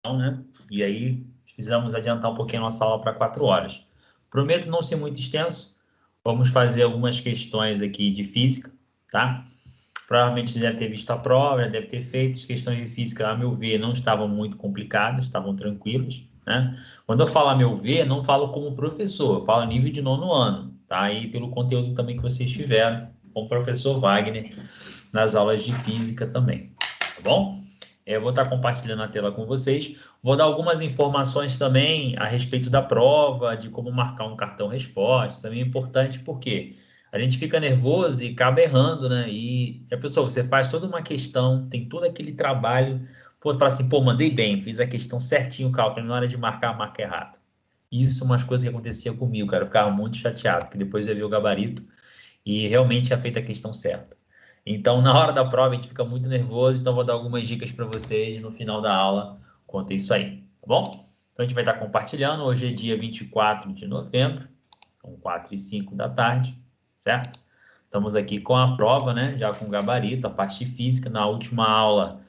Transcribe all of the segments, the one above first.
né? E aí precisamos adiantar um pouquinho a nossa aula para 4 horas. Prometo não ser muito extenso. Vamos fazer algumas questões aqui de física, tá? Provavelmente deve ter visto a prova, já deve ter feito. As questões de física, a meu ver, não estavam muito complicadas, estavam tranquilas, né? Quando eu falo a meu ver, não falo como professor, eu falo a nível de 9º ano, tá? E pelo conteúdo também que vocês tiveram com o professor Wagner nas aulas de física também, tá bom? Eu vou estar compartilhando a tela com vocês. Vou dar algumas informações também a respeito da prova, de como marcar um cartão resposta. Também é importante porque a gente fica nervoso e acaba errando, né? E a pessoa, você faz toda uma questão, tem todo aquele trabalho, pô, fala assim, pô, mandei bem, fiz a questão certinho, o cálculo, na hora de marcar, marca errado. Isso é umas coisas que acontecia comigo, cara. Eu ficava muito chateado, porque depois eu vi o gabarito e realmente tinha feito a questão certa. Então, na hora da prova, a gente fica muito nervoso, então vou dar algumas dicas para vocês no final da aula quanto a isso aí, tá bom? Então, a gente vai estar compartilhando. Hoje é dia 24 de novembro, são 4h05 da tarde, certo? Estamos aqui com a prova, né? Já com gabarito, a parte física. Na última aula,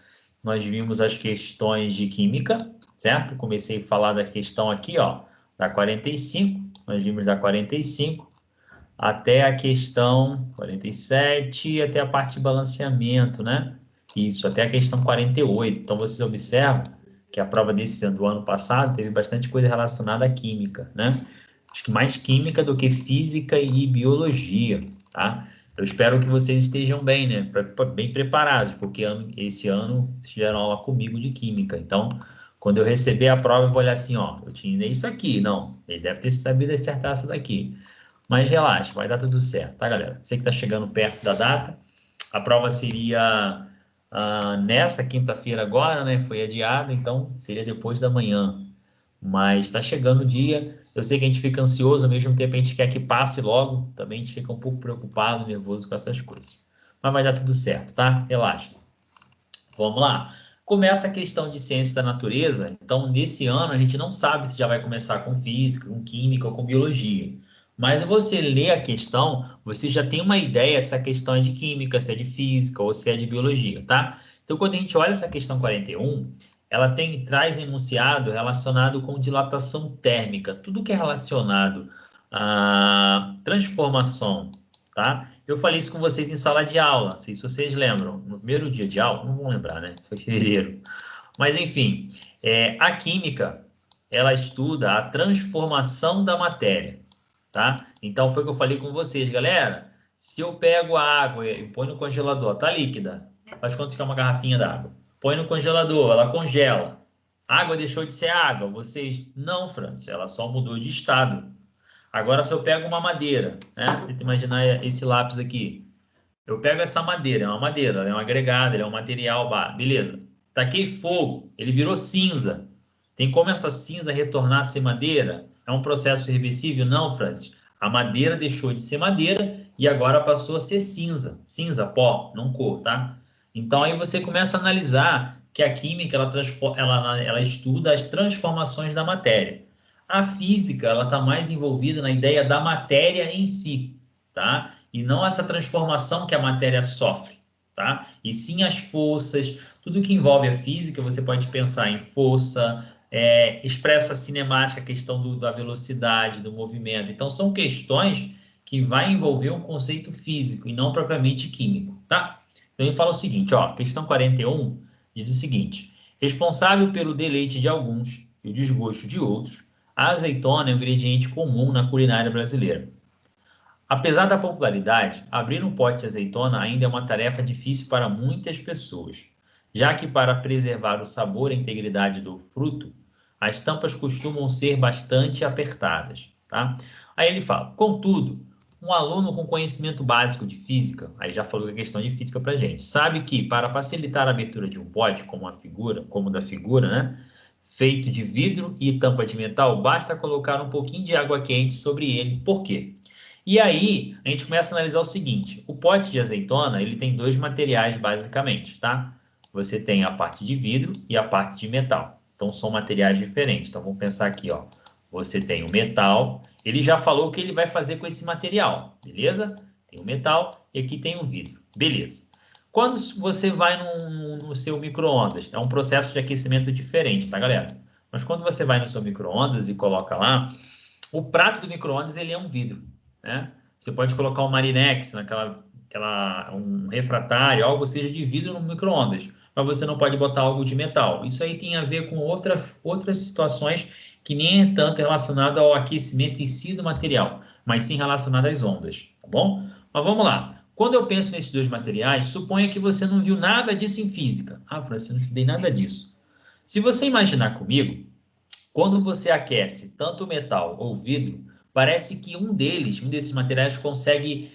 nós vimos as questões de química, certo? Comecei a falar da questão aqui, ó, da 45. Nós vimos da 45 até a questão 47, até a parte de balanceamento, né? Isso, até a questão 48. Então, vocês observam que a prova desse ano, do ano passado, teve bastante coisa relacionada à química, né? Acho que mais química do que física e biologia, tá? Eu espero que vocês estejam bem, né? Bem preparados, porque esse ano vocês tiveram aula comigo de química. Então, quando eu receber a prova, eu vou olhar assim, ó, eu tinha isso aqui. Não, ele deve ter sabido acertar essa daqui. Mas relaxa, vai dar tudo certo, tá, galera? Você que está chegando perto da data, a prova seria nessa quinta-feira agora, né? Foi adiada, então seria depois da manhã. Mas está chegando o dia. Eu sei que a gente fica ansioso, ao mesmo tempo a gente quer que passe logo. Também a gente fica um pouco preocupado, nervoso com essas coisas. Mas vai dar tudo certo, tá? Relaxa. Vamos lá. Começa a questão de ciência da natureza. Então, nesse ano, a gente não sabe se já vai começar com física, com química ou com biologia. Mas você lê a questão, você já tem uma ideia se a questão é de química, se é de física ou se é de biologia, tá? Então, quando a gente olha essa questão 41, ela traz enunciado relacionado com dilatação térmica. Tudo que é relacionado à transformação, tá? Eu falei isso com vocês em sala de aula, não sei se vocês lembram, no primeiro dia de aula, não vão lembrar, né? Isso foi em fevereiro. Mas, enfim, a química, ela estuda a transformação da matéria, tá? Então, foi o que eu falei com vocês, galera. Se eu pego a água e põe no congelador, tá líquida, faz quanto fica uma garrafinha d'água? Põe no congelador, ela congela. A água deixou de ser água. Vocês, não, Francis, ela só mudou de estado. Agora, se eu pego uma madeira, né? Tenta imaginar esse lápis aqui. Eu pego essa madeira, é uma madeira, ela é um agregado, ele é um material, beleza. Taquei fogo, ele virou cinza. Tem como essa cinza retornar a ser madeira? É um processo reversível? Não, Francis. A madeira deixou de ser madeira e agora passou a ser cinza. Cinza, pó, não cor, tá? Então aí você começa a analisar que a química ela estuda as transformações da matéria. A física ela está mais envolvida na ideia da matéria em si, tá? E não essa transformação que a matéria sofre, tá? E sim as forças, tudo que envolve a física, você pode pensar em força, expressa cinemática a questão da velocidade, do movimento. Então, são questões que vai envolver um conceito físico e não propriamente químico, tá? Então, ele fala o seguinte, ó, questão 41 diz o seguinte: responsável pelo deleite de alguns e o desgosto de outros, a azeitona é um ingrediente comum na culinária brasileira. Apesar da popularidade, abrir um pote de azeitona ainda é uma tarefa difícil para muitas pessoas, já que para preservar o sabor e a integridade do fruto, as tampas costumam ser bastante apertadas, tá? Aí ele fala, contudo, um aluno com conhecimento básico de física, aí já falou a questão de física para gente, sabe que para facilitar a abertura de um pote, como da figura, né? Feito de vidro e tampa de metal, basta colocar um pouquinho de água quente sobre ele. Por quê? E aí, a gente começa a analisar o seguinte, o pote de azeitona, ele tem dois materiais basicamente, tá? Você tem a parte de vidro e a parte de metal. Então, são materiais diferentes. Então, vamos pensar aqui, ó. Você tem o metal, ele já falou o que ele vai fazer com esse material, beleza? Tem o metal e aqui tem o vidro, beleza. Quando você vai no seu micro-ondas, é um processo de aquecimento diferente, tá, galera? Mas quando você vai no seu micro-ondas e coloca lá, o prato do micro-ondas ele é um vidro, né? Você pode colocar um Marinex, um refratário, algo seja de vidro no micro-ondas, mas você não pode botar algo de metal. Isso aí tem a ver com outras situações que nem é tanto relacionado ao aquecimento em si do material, mas sim relacionado às ondas, tá bom? Mas vamos lá. Quando eu penso nesses dois materiais, suponha que você não viu nada disso em física. Ah, Francisco, eu não estudei nada disso. Se você imaginar comigo, quando você aquece tanto o metal ou vidro, parece que um desses materiais consegue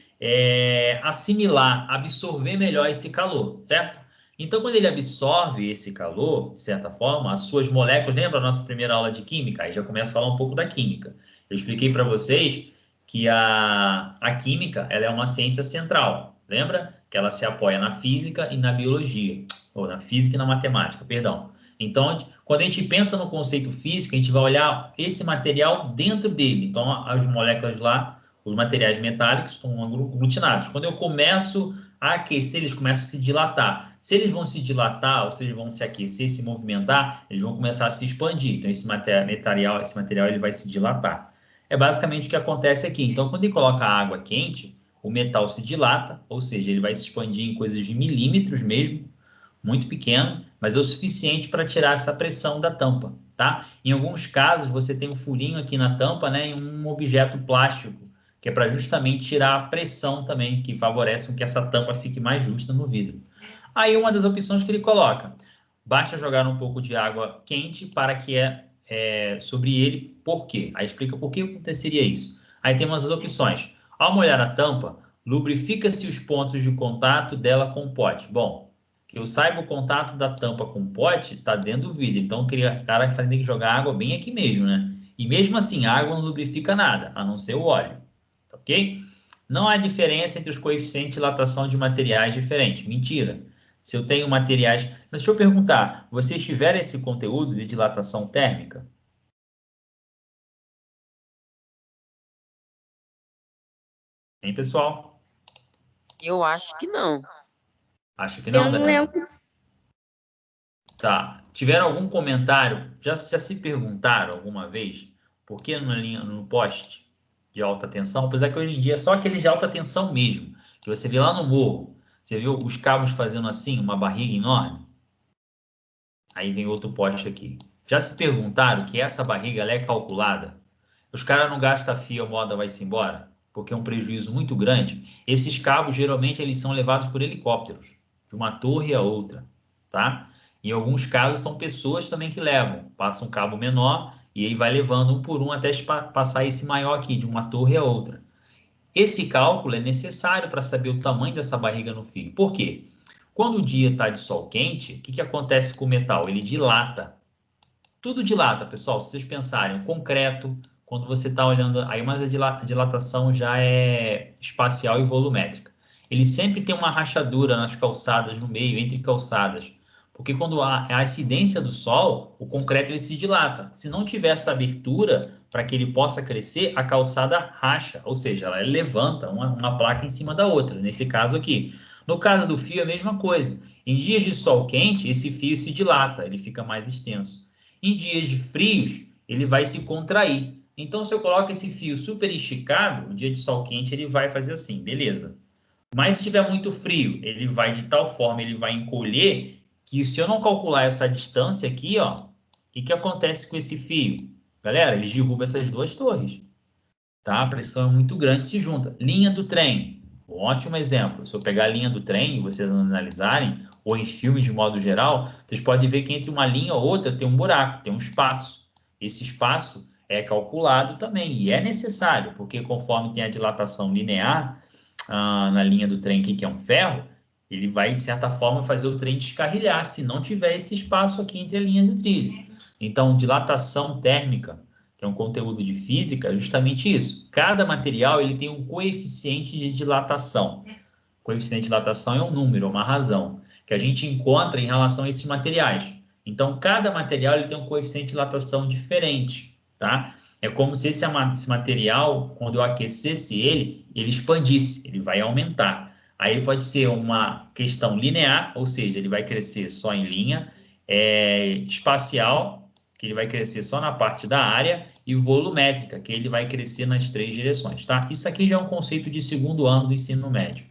assimilar, absorver melhor esse calor, certo? Então, quando ele absorve esse calor, de certa forma, as suas moléculas, lembra a nossa primeira aula de química? Aí já começa a falar um pouco da química. Eu expliquei para vocês que a química ela é uma ciência central, lembra? Que ela se apoia na física e na biologia, ou na física e na matemática, perdão. Então, quando a gente pensa no conceito físico, a gente vai olhar esse material dentro dele. Então, as moléculas lá, os materiais metálicos estão aglutinados. Quando eu começo a aquecer, eles começam a se dilatar. Se eles vão se dilatar, ou se eles vão se aquecer, se movimentar, eles vão começar a se expandir. Então, esse material ele vai se dilatar. É basicamente o que acontece aqui. Então, quando ele coloca água quente, o metal se dilata, ou seja, ele vai se expandir em coisas de milímetros mesmo, muito pequeno, mas é o suficiente para tirar essa pressão da tampa, tá? Em alguns casos, você tem um furinho aqui na tampa, né, em um objeto plástico, que é para justamente tirar a pressão também, que favorece com que essa tampa fique mais justa no vidro. Aí, uma das opções que ele coloca, basta jogar um pouco de água quente para que sobre ele, por quê? Aí explica por que aconteceria isso. Aí tem umas opções. Ao molhar a tampa, lubrifica-se os pontos de contato dela com o pote. Bom, que eu saiba, o contato da tampa com o pote está dentro do vidro. Então, o cara tem que jogar água bem aqui mesmo, né? E mesmo assim, a água não lubrifica nada, a não ser o óleo. Tá ok? Não há diferença entre os coeficientes de dilatação de materiais diferentes. Mentira. Se eu tenho materiais... Mas deixa eu perguntar, vocês tiveram esse conteúdo de dilatação térmica? Hein, pessoal? Eu acho que não. Acho que Eu não, não Daniel. lembro. Tá. Tiveram algum comentário? Já se perguntaram alguma vez por que no poste de alta tensão? Apesar que hoje em dia é só aquele de alta tensão mesmo, que você vê lá no morro. Você viu os cabos fazendo assim, uma barriga enorme? Aí vem outro poste aqui. Já se perguntaram que essa barriga ela é calculada? Os caras não gastam fio, a moda vai-se embora, porque é um prejuízo muito grande. Esses cabos, geralmente, eles são levados por helicópteros, de uma torre a outra, tá? Em alguns casos, são pessoas também que levam. Passa um cabo menor e aí vai levando um por um até passar esse maior aqui, de uma torre a outra. Esse cálculo é necessário para saber o tamanho dessa barriga no fio. Por quê? Quando o dia está de sol quente, o que acontece com o metal? Ele dilata. Tudo dilata, pessoal. Se vocês pensarem, o concreto, quando você está olhando, aí mas a dilatação já é espacial e volumétrica. Ele sempre tem uma rachadura nas calçadas, no meio, entre calçadas. Porque quando há a incidência do sol, o concreto ele se dilata. Se não tiver essa abertura para que ele possa crescer, a calçada racha, ou seja, ela levanta uma placa em cima da outra, nesse caso aqui. No caso do fio, é a mesma coisa. Em dias de sol quente, esse fio se dilata, ele fica mais extenso. Em dias de frios, ele vai se contrair. Então, se eu coloco esse fio super esticado, no dia de sol quente, ele vai fazer assim, beleza. Mas se tiver muito frio, ele vai de tal forma, ele vai encolher, que se eu não calcular essa distância aqui, ó, o que acontece com esse fio? Galera, ele derruba essas duas torres. Tá? A pressão é muito grande, se junta. Linha do trem, um ótimo exemplo. Se eu pegar a linha do trem e vocês analisarem, ou em filmes de modo geral, vocês podem ver que entre uma linha ou outra tem um buraco, tem um espaço. Esse espaço é calculado também e é necessário, porque conforme tem a dilatação linear na linha do trem aqui, que é um ferro, ele vai, de certa forma, fazer o trem descarrilhar, se não tiver esse espaço aqui entre a linha do trilho. Então, dilatação térmica, que é um conteúdo de física, é justamente isso. Cada material ele tem um coeficiente de dilatação. O coeficiente de dilatação é um número, uma razão, que a gente encontra em relação a esses materiais. Então, cada material ele tem um coeficiente de dilatação diferente, tá? É como se esse material, quando eu aquecesse ele, ele expandisse, ele vai aumentar. Aí ele pode ser uma questão linear, ou seja, ele vai crescer só em linha, espacial, que ele vai crescer só na parte da área, e volumétrica, que ele vai crescer nas 3 direções, tá? Isso aqui já é um conceito de segundo ano do ensino médio.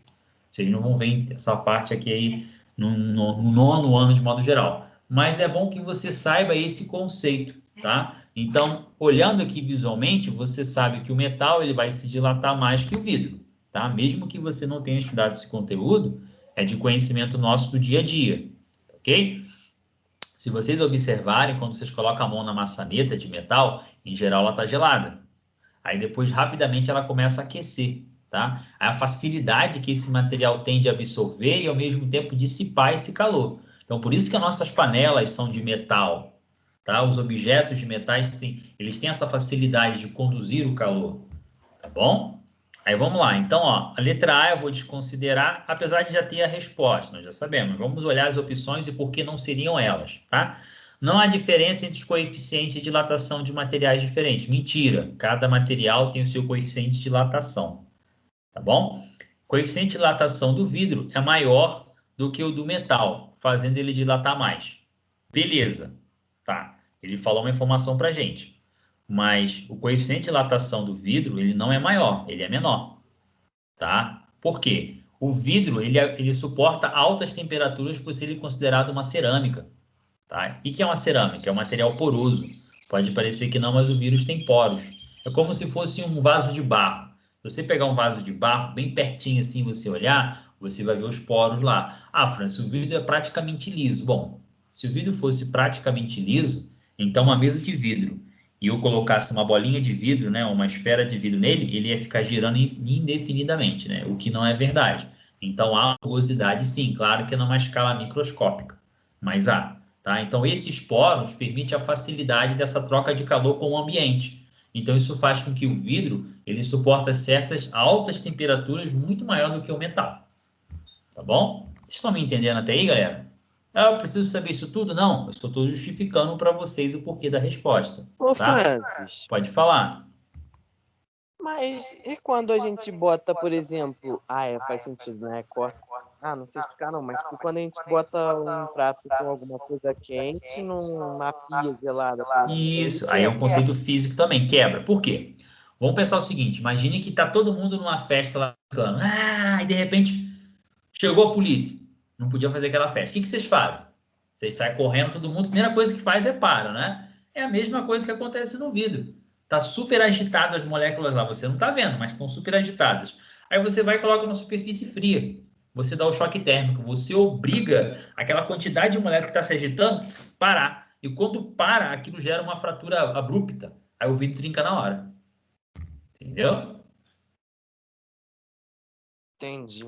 Vocês não vão ver essa parte aqui aí no nono ano de modo geral. Mas é bom que você saiba esse conceito, tá? Então, olhando aqui visualmente, você sabe que o metal ele vai se dilatar mais que o vidro, tá? Mesmo que você não tenha estudado esse conteúdo, é de conhecimento nosso do dia a dia, ok? Se vocês observarem, quando vocês colocam a mão na maçaneta de metal, em geral ela está gelada. Aí depois, rapidamente, ela começa a aquecer, tá? A facilidade que esse material tem de absorver e, ao mesmo tempo, dissipar esse calor. Então, por isso que as nossas panelas são de metal, tá? Os objetos de metais, eles têm essa facilidade de conduzir o calor, tá bom? Aí vamos lá. Então, ó, a letra A eu vou desconsiderar, apesar de já ter a resposta, nós já sabemos. Vamos olhar as opções e por que não seriam elas, tá? Não há diferença entre os coeficientes de dilatação de materiais diferentes. Mentira, cada material tem o seu coeficiente de dilatação, tá bom? O coeficiente de dilatação do vidro é maior do que o do metal, fazendo ele dilatar mais. Beleza, tá. Ele falou uma informação pra gente. Mas o coeficiente de dilatação do vidro, ele não é maior, ele é menor, tá? Por quê? O vidro, ele suporta altas temperaturas por ser ele considerado uma cerâmica, tá? E que é uma cerâmica? É um material poroso. Pode parecer que não, mas o vírus tem poros. É como se fosse um vaso de barro. Se você pegar um vaso de barro, bem pertinho assim, você olhar, você vai ver os poros lá. Ah, Francis, o vidro é praticamente liso. Bom, se o vidro fosse praticamente liso, então uma mesa de vidro e eu colocasse uma bolinha de vidro, né, uma esfera de vidro nele, ele ia ficar girando indefinidamente, né? O que não é verdade. Então há rugosidade sim, claro que numa escala microscópica, mas há. Tá? Então, esses poros permitem a facilidade dessa troca de calor com o ambiente. Então, isso faz com que o vidro ele suporta certas altas temperaturas muito maior do que o metal. Tá bom? Vocês estão me entendendo até aí, galera? Ah, eu preciso saber isso tudo? Não, eu só estou justificando para vocês o porquê da resposta. Ô, Tá? Francis, Pode falar. mas e quando a gente bota, por exemplo... faz sentido, né? Corta. Não sei explicar não, mas tipo, quando a gente bota um prato com alguma coisa quente numa pia gelada, por exemplo, ele Isso, aí é um quebra. conceito físico também, quebra. Por quê? Vamos pensar o seguinte, imagine que está todo mundo numa festa lá, brincando. E de repente chegou a polícia, não podia fazer aquela festa. O que vocês fazem? Vocês saem correndo, todo mundo, a primeira coisa que faz é para, né? É a mesma coisa que acontece no vidro. Tá super agitado as moléculas lá, você não tá vendo, mas estão super agitadas. Aí você vai e coloca numa superfície fria. Você dá o choque térmico, você obriga aquela quantidade de molécula que está se agitando a parar. E quando para, aquilo gera uma fratura abrupta. Aí o vidro trinca na hora. Entendeu? Entendi.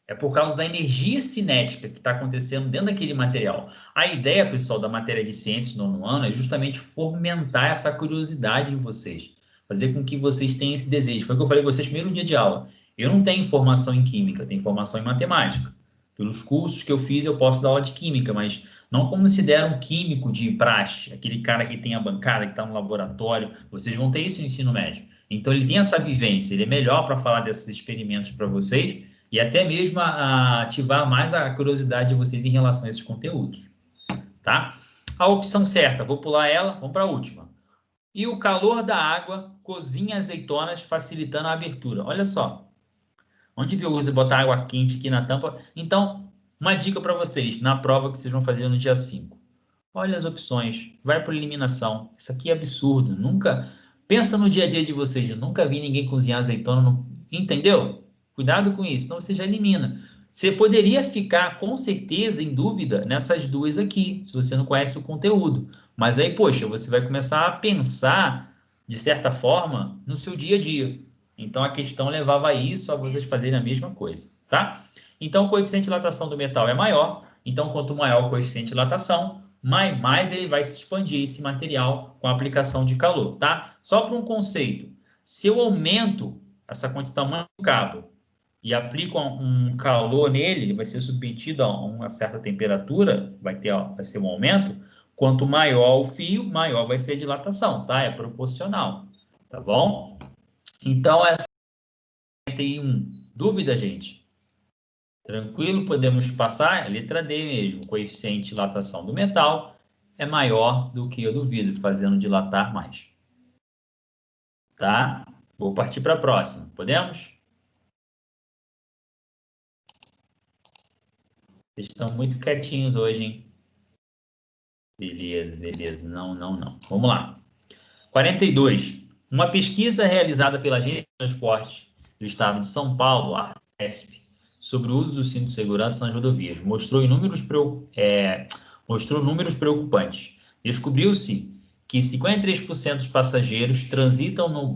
É por causa da energia cinética que está acontecendo dentro daquele material. A ideia, pessoal, da matéria de ciências no nono ano é justamente fomentar essa curiosidade em vocês. Fazer com que vocês tenham esse desejo. Foi o que eu falei com vocês no primeiro dia de aula. Eu não tenho formação em química, eu tenho formação em matemática. Pelos cursos que eu fiz, eu posso dar aula de química, mas não considero um químico de praxe, aquele cara que tem a bancada, que está no laboratório. Vocês vão ter isso no ensino médio. Então, ele tem essa vivência, ele é melhor para falar desses experimentos para vocês e até mesmo a ativar mais a curiosidade de vocês em relação a esses conteúdos, tá? A opção certa, vou pular ela, vamos para a última. E o calor da água cozinha azeitonas, facilitando a abertura. Olha só, onde viu você botar água quente aqui na tampa? Então, uma dica para vocês, na prova que vocês vão fazer no dia 5. Olha as opções, vai por eliminação. Isso aqui é absurdo, nunca... Pensa no dia a dia de vocês, eu nunca vi ninguém cozinhar azeitona, entendeu? Cuidado com isso, então você já elimina. Você poderia ficar, com certeza, em dúvida nessas duas aqui, se você não conhece o conteúdo. Mas aí, poxa, você vai começar a pensar, de certa forma, no seu dia a dia. Então, a questão levava a isso, a vocês fazerem a mesma coisa, tá? Então, o coeficiente de dilatação do metal é maior. Então, quanto maior o coeficiente de dilatação, mais ele vai se expandir esse material com a aplicação de calor, tá? Só para um conceito, se eu aumento essa quantidade tamanho do cabo e aplico um calor nele, ele vai ser submetido a uma certa temperatura, vai ser um aumento, quanto maior o fio, maior vai ser a dilatação, tá? É proporcional, tá bom? Então, essa 41. Dúvida, gente? Tranquilo? Podemos passar? É a letra D mesmo. O coeficiente de dilatação do metal é maior do que o do vidro, fazendo dilatar mais. Tá? Vou partir para a próxima. Podemos? Vocês estão muito quietinhos hoje, hein? Beleza, beleza. Não. Vamos lá. 42. Uma pesquisa realizada pela Agência de Transporte do Estado de São Paulo, a ARTESP, sobre o uso do cinto de segurança nas rodovias, mostrou números preocupantes. Descobriu-se que 53% dos passageiros transitam no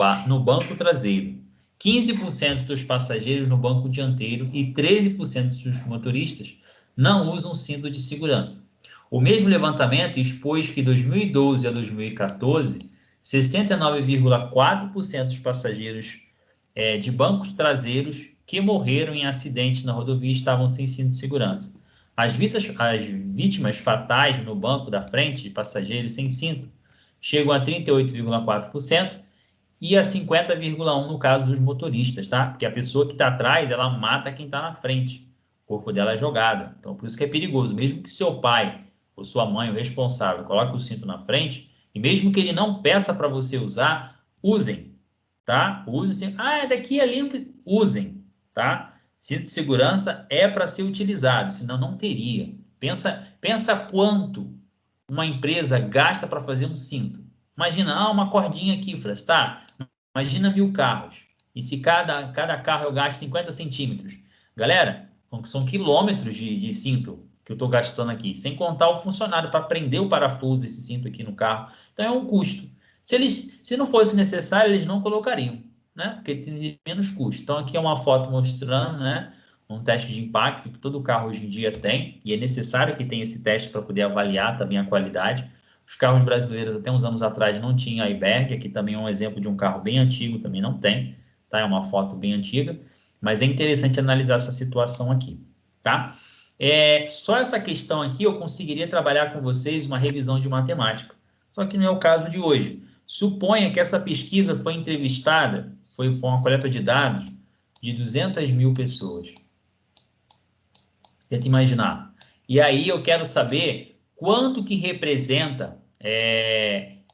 banco traseiro, 15% dos passageiros no banco dianteiro e 13% dos motoristas não usam cinto de segurança. O mesmo levantamento expôs que de 2012 a 2014, 69,4% dos passageiros de bancos traseiros que morreram em acidente na rodovia estavam sem cinto de segurança. As vítimas fatais no banco da frente de passageiros sem cinto chegam a 38,4% e a 50,1% no caso dos motoristas, tá? Porque a pessoa que está atrás, ela mata quem está na frente. O corpo dela é jogado. Então, por isso que é perigoso. Mesmo que seu pai ou sua mãe, o responsável, coloque o cinto na frente, e mesmo que ele não peça para você usar, usem, tá? Use, é daqui ali, usem, tá? Cinto de segurança é para ser utilizado, senão não teria. Pensa quanto uma empresa gasta para fazer um cinto. Imagina, uma cordinha aqui, Fras, tá? Imagina 1000 carros. E se cada carro eu gasto 50 centímetros. Galera, são quilômetros de cinto que eu estou gastando aqui, sem contar o funcionário para prender o parafuso desse cinto aqui no carro. Então é um custo. Se não fosse necessário, eles não colocariam, né? Porque tem menos custo. Então aqui é uma foto mostrando, né? Um teste de impacto que todo carro hoje em dia tem, e é necessário que tenha esse teste para poder avaliar também a qualidade. Os carros brasileiros até uns anos atrás não tinham airbag, aqui também é um exemplo de um carro bem antigo, também não tem, tá? É uma foto bem antiga, mas é interessante analisar essa situação aqui, tá? Só essa questão aqui eu conseguiria trabalhar com vocês uma revisão de matemática, só que não é o caso de hoje. Suponha que essa pesquisa foi entrevistada, foi uma coleta de dados de 200 mil pessoas. Tenta imaginar. E aí eu quero saber quanto que representa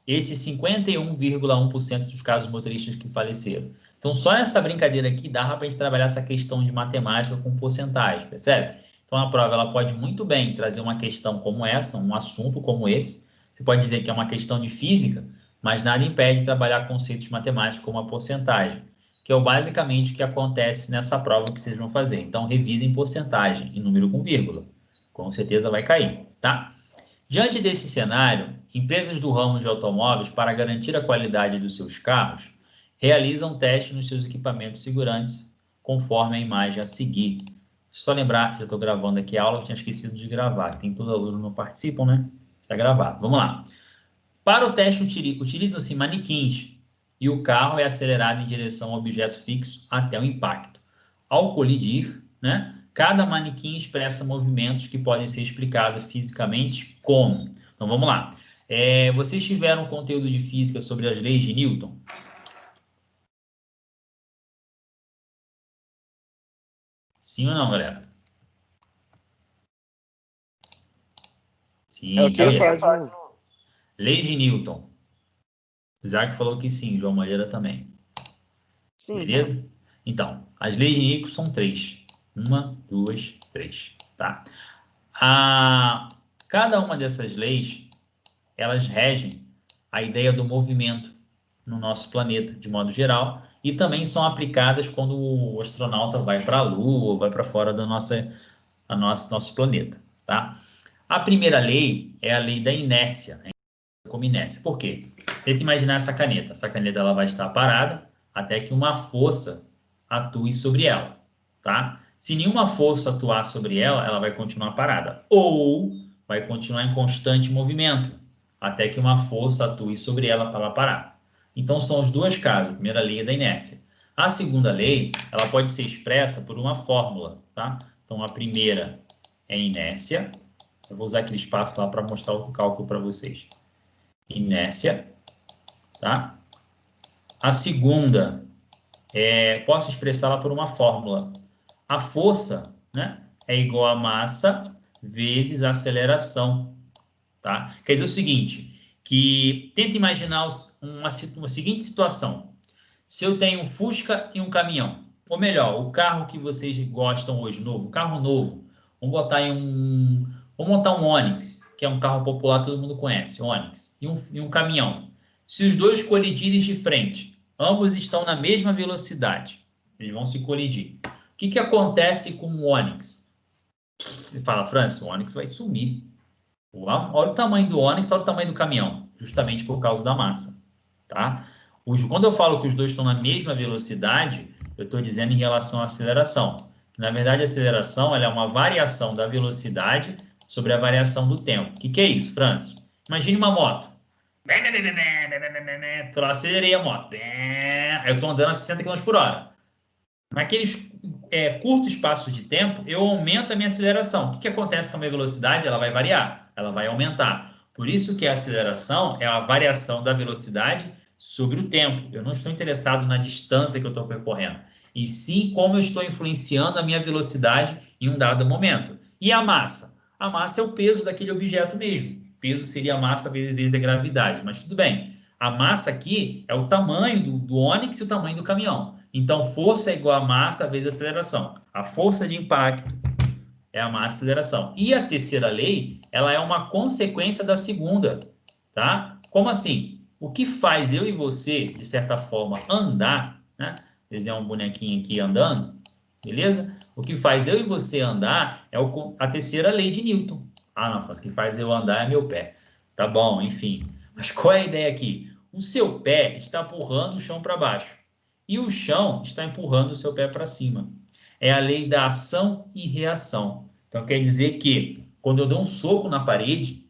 esses 51,1% dos casos motoristas que faleceram. Então, só nessa brincadeira aqui dá para a gente trabalhar essa questão de matemática com porcentagem, percebe? Então, a prova ela pode muito bem trazer uma questão como essa, um assunto como esse. Você pode ver que é uma questão de física, mas nada impede de trabalhar conceitos matemáticos como a porcentagem, que é basicamente o que acontece nessa prova que vocês vão fazer. Então, revisem porcentagem em número com vírgula. Com certeza vai cair, tá? Diante desse cenário, empresas do ramo de automóveis, para garantir a qualidade dos seus carros, realizam testes nos seus equipamentos segurantes, conforme a imagem a seguir. Só lembrar, já estou gravando aqui a aula, eu tinha esquecido de gravar. Tem todo aluno que não participam, né? Está gravado. Vamos lá. Para o teste, utilizam-se manequins e o carro é acelerado em direção ao objeto fixo até o impacto. Ao colidir, né, cada manequim expressa movimentos que podem ser explicados fisicamente como. Então, vamos lá. Vocês tiveram conteúdo de física sobre as leis de Newton? Sim ou não, galera? Sim, É o que eu beleza. faço. Leis de Newton. Isaac falou que sim, João Moreira também. Sim. Beleza? Então, as leis de Newton são 3. 1, 2, 3, tá? Cada uma dessas leis, elas regem a ideia do movimento no nosso planeta, de modo geral, e também são aplicadas quando o astronauta vai para a Lua ou vai para fora do nosso planeta, tá? A primeira lei é a lei da inércia, né? Como inércia. Por quê? Tenta imaginar essa caneta. Essa caneta ela vai estar parada até que uma força atue sobre ela, tá? Se nenhuma força atuar sobre ela, ela vai continuar parada. Ou vai continuar em constante movimento, até que uma força atue sobre ela para ela parar. Então, são as duas casos. A primeira lei é da inércia. A segunda lei, ela pode ser expressa por uma fórmula, tá? Então, a primeira é inércia. Eu vou usar aquele espaço lá para mostrar o cálculo para vocês. Inércia, tá? A segunda, posso expressá-la por uma fórmula. A força, né, é igual a massa vezes a aceleração, tá? Quer dizer o seguinte, que tenta imaginar uma seguinte situação. Se eu tenho um Fusca e um caminhão, ou melhor, o carro que vocês gostam hoje, novo, carro novo, vamos montar um Onix, que é um carro popular, todo mundo conhece, Onix, e um caminhão. Se os dois colidirem de frente, ambos estão na mesma velocidade, eles vão se colidir. O que acontece com o Onix? Você fala, Francis, o Onix vai sumir. Olha o tamanho do Onix, olha o tamanho do caminhão, justamente por causa da massa, tá? Quando eu falo que os dois estão na mesma velocidade, eu estou dizendo em relação à aceleração. Na verdade, a aceleração ela é uma variação da velocidade sobre a variação do tempo. O que é isso, Francis? Imagine uma moto. Eu acelerei a moto. Eu estou andando a 60 km por hora. Naqueles curtos espaços de tempo, eu aumento a minha aceleração. O que acontece com a minha velocidade? Ela vai variar, ela vai aumentar. Por isso que a aceleração é a variação da velocidade sobre o tempo. Eu não estou interessado na distância que eu estou percorrendo, e sim como eu estou influenciando a minha velocidade em um dado momento. E a massa? A massa é o peso daquele objeto mesmo. O peso seria a massa vezes a gravidade, mas tudo bem. A massa aqui é o tamanho do Onix e o tamanho do caminhão. Então, força é igual a massa vezes a aceleração. A força de impacto é a massa e aceleração. E a terceira lei, ela é uma consequência da segunda, tá? Como assim? O que faz eu e você, de certa forma, andar, né? Desenhar um bonequinho aqui andando, beleza? O que faz eu e você andar é a terceira lei de Newton. Ah, não, o que faz eu andar é meu pé. Tá bom, enfim. Mas qual é a ideia aqui? O seu pé está empurrando o chão para baixo e o chão está empurrando o seu pé para cima. É a lei da ação e reação. Então, quer dizer que quando eu dou um soco na parede,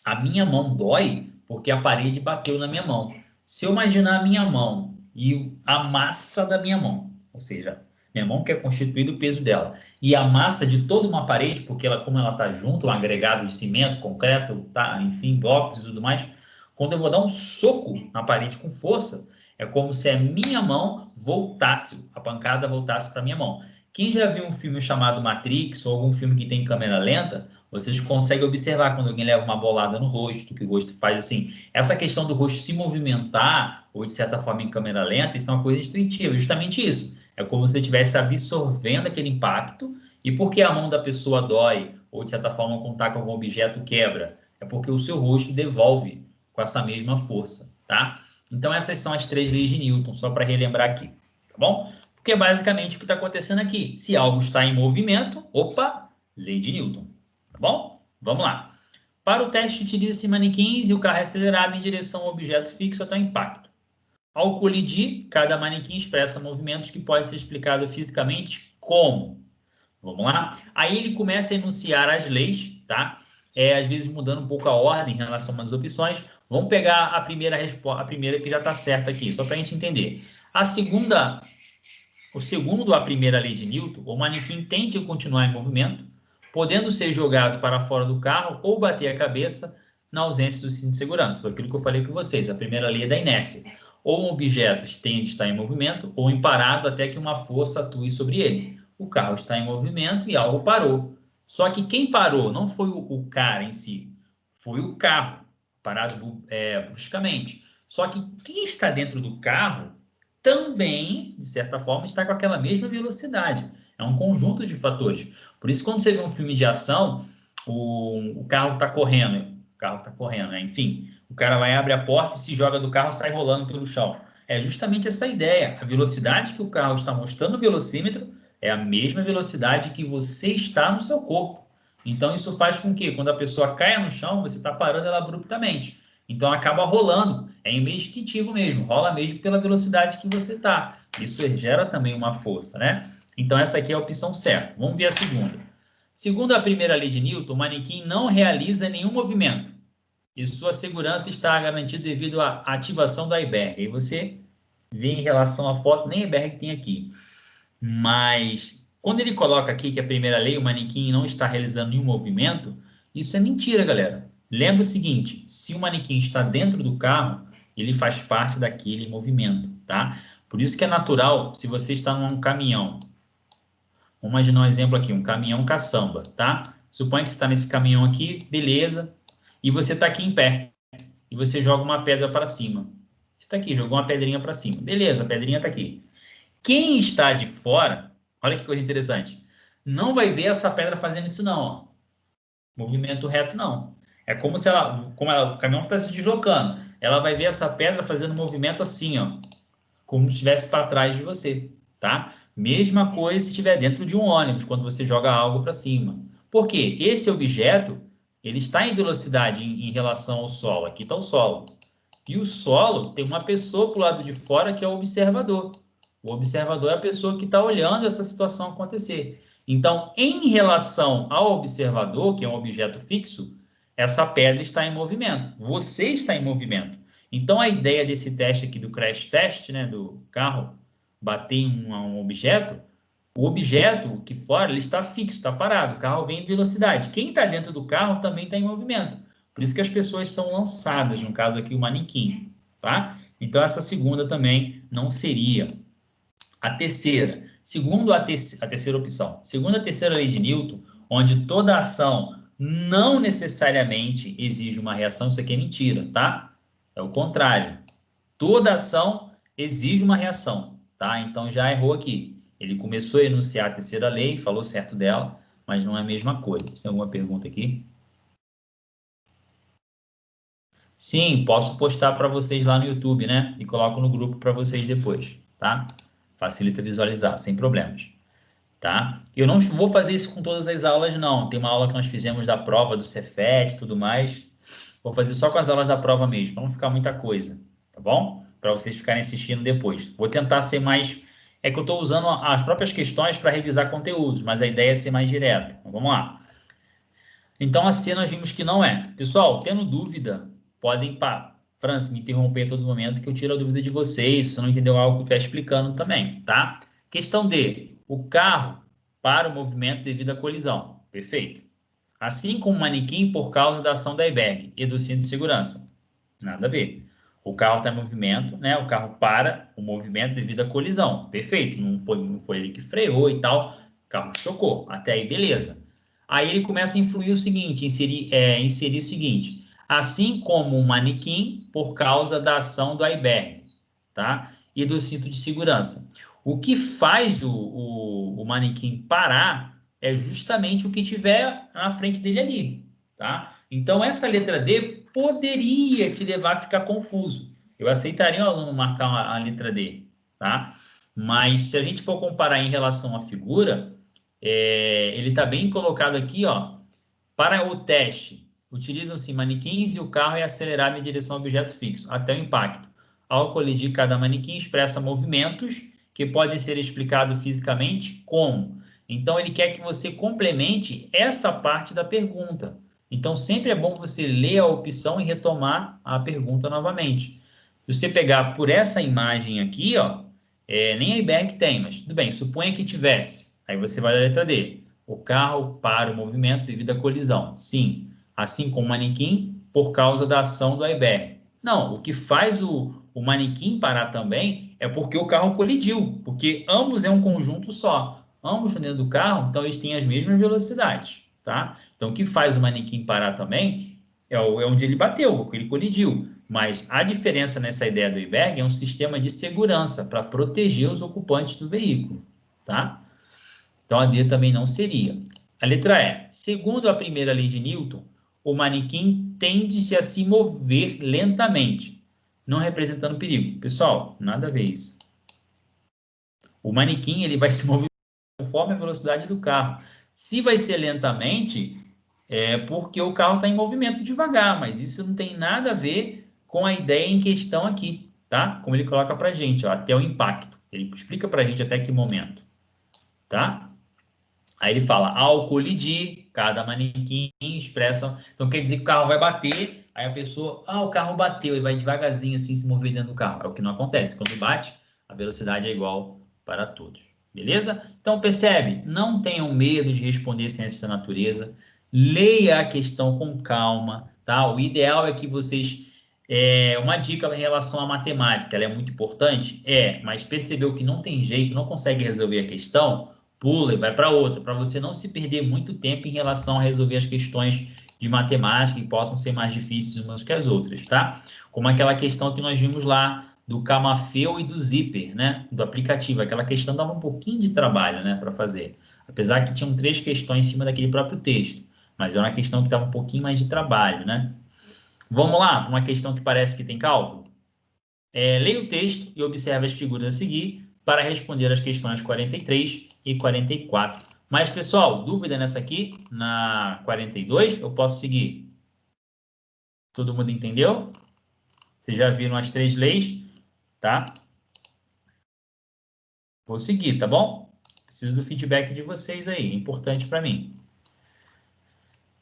a minha mão dói porque a parede bateu na minha mão. Se eu imaginar a minha mão e a massa da minha mão, ou seja, minha mão que é constituído o peso dela, e a massa de toda uma parede, porque como ela está junto, um agregado de cimento, concreto, tá, enfim, blocos e tudo mais, quando eu vou dar um soco na parede com força, é como se a minha mão voltasse, a pancada voltasse para a minha mão. Quem já viu um filme chamado Matrix ou algum filme que tem câmera lenta, vocês conseguem observar quando alguém leva uma bolada no rosto, que o rosto faz assim. Essa questão do rosto se movimentar, ou de certa forma em câmera lenta, isso é uma coisa intuitiva, justamente isso. É como se você estivesse absorvendo aquele impacto, e porque a mão da pessoa dói, ou de certa forma contato com algum objeto quebra, é porque o seu rosto devolve com essa mesma força, tá? Então essas são as 3 leis de Newton, só para relembrar aqui, tá bom? Porque é basicamente o que está acontecendo aqui. Se algo está em movimento, opa, lei de Newton. Tá bom? Vamos lá. Para o teste, utiliza-se manequins e o carro é acelerado em direção ao objeto fixo até o impacto. Ao colidir, cada manequim expressa movimentos que podem ser explicados fisicamente como. Vamos lá? Aí ele começa a enunciar as leis, tá? Às vezes mudando um pouco a ordem em relação às opções. Vamos pegar a primeira que já está certa aqui, só para a gente entender. O segundo a primeira lei de Newton, o manequim tende a continuar em movimento, podendo ser jogado para fora do carro ou bater a cabeça na ausência do cinto de segurança. Foi aquilo que eu falei com vocês, a primeira lei é da inércia. Ou um objeto tende a estar em movimento ou em parado até que uma força atue sobre ele. O carro está em movimento e algo parou. Só que quem parou não foi o cara em si, foi o carro, parado bruscamente. Só que quem está dentro do carro também, de certa forma, está com aquela mesma velocidade. É um conjunto de fatores. Por isso, quando você vê um filme de ação, o carro está correndo, né? Enfim, o cara vai, abre a porta e se joga do carro, sai rolando pelo chão. É justamente essa ideia. A velocidade que o carro está mostrando no velocímetro é a mesma velocidade que você está no seu corpo. Então, isso faz com que, quando a pessoa caia no chão, você está parando ela abruptamente. Então, acaba rolando. É meio instintivo mesmo. Rola mesmo pela velocidade que você está. Isso gera também uma força, né? Então, essa aqui é a opção certa. Vamos ver a segunda. Segundo a primeira lei de Newton, o manequim não realiza nenhum movimento. E sua segurança está garantida devido à ativação do airbag. Aí você vê em relação à foto, nem airbag tem aqui. Mas, quando ele coloca aqui que a primeira lei, o manequim não está realizando nenhum movimento, isso é mentira, galera. Lembra o seguinte, se o manequim está dentro do carro, ele faz parte daquele movimento, tá? Por isso que é natural, se você está num caminhão, Vamos imaginar um exemplo aqui, um caminhão caçamba, tá? Suponha que você está nesse caminhão aqui, beleza, e você está aqui em pé, e você joga uma pedra para cima. Você está aqui, jogou uma pedrinha para cima. Beleza, a pedrinha está aqui. Quem está de fora, olha que coisa interessante, não vai ver essa pedra fazendo isso não, ó. Movimento reto não. É como se o caminhão está se deslocando. Ela vai ver essa pedra fazendo movimento assim, ó, como se estivesse para trás de você, tá? Mesma coisa se estiver dentro de um ônibus, quando você joga algo para cima. Por quê? Esse objeto, ele está em velocidade em relação ao solo. Aqui está o solo. E o solo tem uma pessoa para o lado de fora que é o observador. O observador é a pessoa que está olhando essa situação acontecer. Então, em relação ao observador, que é um objeto fixo, essa pedra está em movimento. Você está em movimento. Então, a ideia desse teste aqui do crash test, né, do carro bater em um objeto, o objeto que fora ele está fixo, está parado. O carro vem em velocidade. Quem está dentro do carro também está em movimento. Por isso que as pessoas são lançadas, no caso aqui o manequim, tá? Então, essa segunda também não seria. A terceira, segundo a terceira opção, segundo a terceira lei de Newton, onde toda ação não necessariamente exige uma reação, isso aqui é mentira, tá? É o contrário. Toda ação exige uma reação, tá? Então já errou aqui. Ele começou a enunciar a terceira lei, falou certo dela, mas não é a mesma coisa. Tem alguma pergunta aqui? Sim, posso postar para vocês lá no YouTube, né? E coloco no grupo para vocês depois, tá? Facilita visualizar, sem problemas, tá? Eu não vou fazer isso com todas as aulas, não. Tem uma aula que nós fizemos da prova do Cefet e tudo mais. Vou fazer só com as aulas da prova mesmo, para não ficar muita coisa, tá bom? Para vocês ficarem assistindo depois. Vou tentar ser mais... É que eu estou usando as próprias questões para revisar conteúdos, mas a ideia é ser mais direta. Então, vamos lá. Então, a C nós vimos que não é. Pessoal, tendo dúvida, podem, França, me interromper a todo momento que eu tiro a dúvida de vocês, se você não entendeu algo que eu estiver explicando também, tá? Questão D. O carro para o movimento devido à colisão. Perfeito. Assim como o manequim por causa da ação da airbag e do cinto de segurança. Nada a ver. O carro está em movimento, né? O carro para o movimento devido à colisão. Perfeito. Não foi ele que freou e tal. O carro chocou. Até aí, beleza. Aí ele começa a influir o seguinte, inserir o seguinte. Assim como o manequim por causa da ação do airbag, tá? E do cinto de segurança. O que faz o manequim parar é justamente o que tiver na frente dele ali, tá? Então, essa letra D poderia te levar a ficar confuso. Eu aceitaria o aluno marcar a letra D, tá? Mas, se a gente for comparar em relação à figura, ele está bem colocado aqui, ó. Para o teste, utilizam-se manequins e o carro é acelerado em direção ao objeto fixo, até o impacto. Ao colidir, cada manequim expressa movimentos que podem ser explicados fisicamente como. Então, ele quer que você complemente essa parte da pergunta. Então, sempre é bom você ler a opção e retomar a pergunta novamente. Se você pegar por essa imagem aqui, ó, nem a airbag tem, mas tudo bem, suponha que tivesse. Aí você vai à letra D. O carro para o movimento devido à colisão. Sim, assim como o manequim, por causa da ação do airbag. Não, o que faz o manequim parar também é porque o carro colidiu, porque ambos é um conjunto só. Ambos estão dentro do carro, então eles têm as mesmas velocidades, tá? Então, o que faz o manequim parar também é onde ele bateu, ele colidiu. Mas a diferença nessa ideia do airbag é um sistema de segurança para proteger os ocupantes do veículo, tá? Então, a D também não seria. A letra E. Segundo a primeira lei de Newton, o manequim tende-se a se mover lentamente, não representando perigo. Pessoal, nada a ver isso. O manequim ele vai se mover conforme a velocidade do carro. Se vai ser lentamente, é porque o carro está em movimento devagar, mas isso não tem nada a ver com a ideia em questão aqui, tá? Como ele coloca para a gente, ó, até o impacto. Ele explica para a gente até que momento, tá? Aí ele fala, ao colidir, cada manequim expressa... Então, quer dizer que o carro vai bater, aí a pessoa... o carro bateu, ele vai devagarzinho assim se mover dentro do carro. É o que não acontece. Quando bate, a velocidade é igual para todos. Beleza? Então, percebe? Não tenham medo de responder ciência da natureza. Leia a questão com calma, tá? O ideal é que vocês... uma dica em relação à matemática, ela é muito importante? Mas percebeu que não tem jeito, não consegue resolver a questão... pula e vai para outra, para você não se perder muito tempo em relação a resolver as questões de matemática que possam ser mais difíceis umas que as outras, tá? Como aquela questão que nós vimos lá do Camafeu e do Zipper, né? Do aplicativo. Aquela questão dava um pouquinho de trabalho, né, para fazer. Apesar que tinham 3 questões em cima daquele próprio texto, mas é uma questão que dava um pouquinho mais de trabalho, né? Vamos lá, uma questão que parece que tem cálculo? Leia o texto e observe as figuras a seguir para responder as questões 43 e 44. Mas, pessoal, dúvida nessa aqui, na 42, eu posso seguir? Todo mundo entendeu? Vocês já viram as 3 leis, tá? Vou seguir, tá bom? Preciso do feedback de vocês aí, importante para mim.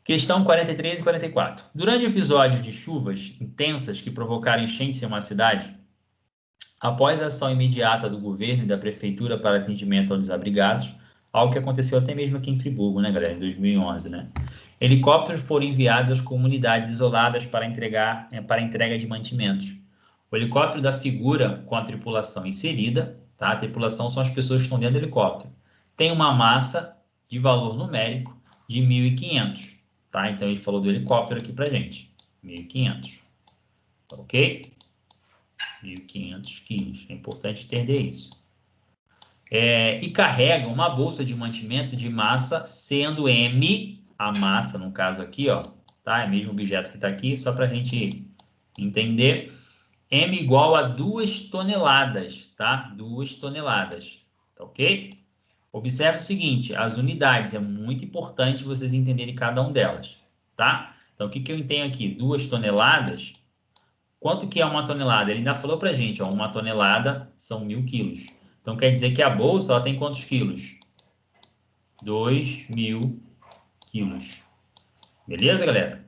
Questão 43 e 44. Durante o episódio de chuvas intensas que provocaram enchentes em uma cidade, após a ação imediata do governo e da prefeitura para atendimento aos desabrigados, algo que aconteceu até mesmo aqui em Friburgo, né, galera, em 2011, né? Helicópteros foram enviados às comunidades isoladas para entrega de mantimentos. O helicóptero da figura com a tripulação inserida, tá? A tripulação são as pessoas que estão dentro do helicóptero. Tem uma massa de valor numérico de 1.500, tá? Então ele falou do helicóptero aqui pra gente, 1.500, ok? 1.500 quilos, é importante entender isso. E carrega uma bolsa de mantimento de massa, sendo M, a massa no caso aqui, ó, tá? É o mesmo objeto que está aqui, só para a gente entender. M igual a 2 toneladas, tá? 2 toneladas, tá ok? Observe o seguinte, as unidades, é muito importante vocês entenderem cada uma delas, tá? Então, o que eu tenho aqui? 2 toneladas. Quanto que é uma tonelada? Ele ainda falou pra gente, ó, uma tonelada são 1.000 quilos. Então, quer dizer que a bolsa ela tem quantos quilos? 2.000 quilos. Beleza, galera?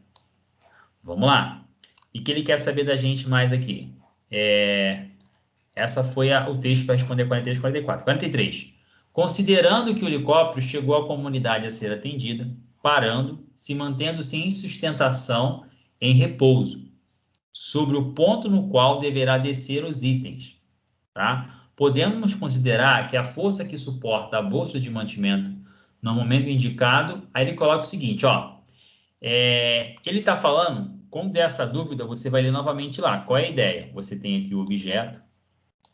Vamos lá. E o que ele quer saber da gente mais aqui? Essa foi o texto para responder 43 e 44. 43. Considerando que o helicóptero chegou à comunidade a ser atendida, parando, se mantendo-se em sustentação, em repouso, sobre o ponto no qual deverá descer os itens, tá? Podemos considerar que a força que suporta a bolsa de mantimento no momento indicado, aí ele coloca o seguinte, ó, ele está falando, como dessa dúvida, você vai ler novamente lá, qual é a ideia? Você tem aqui o objeto,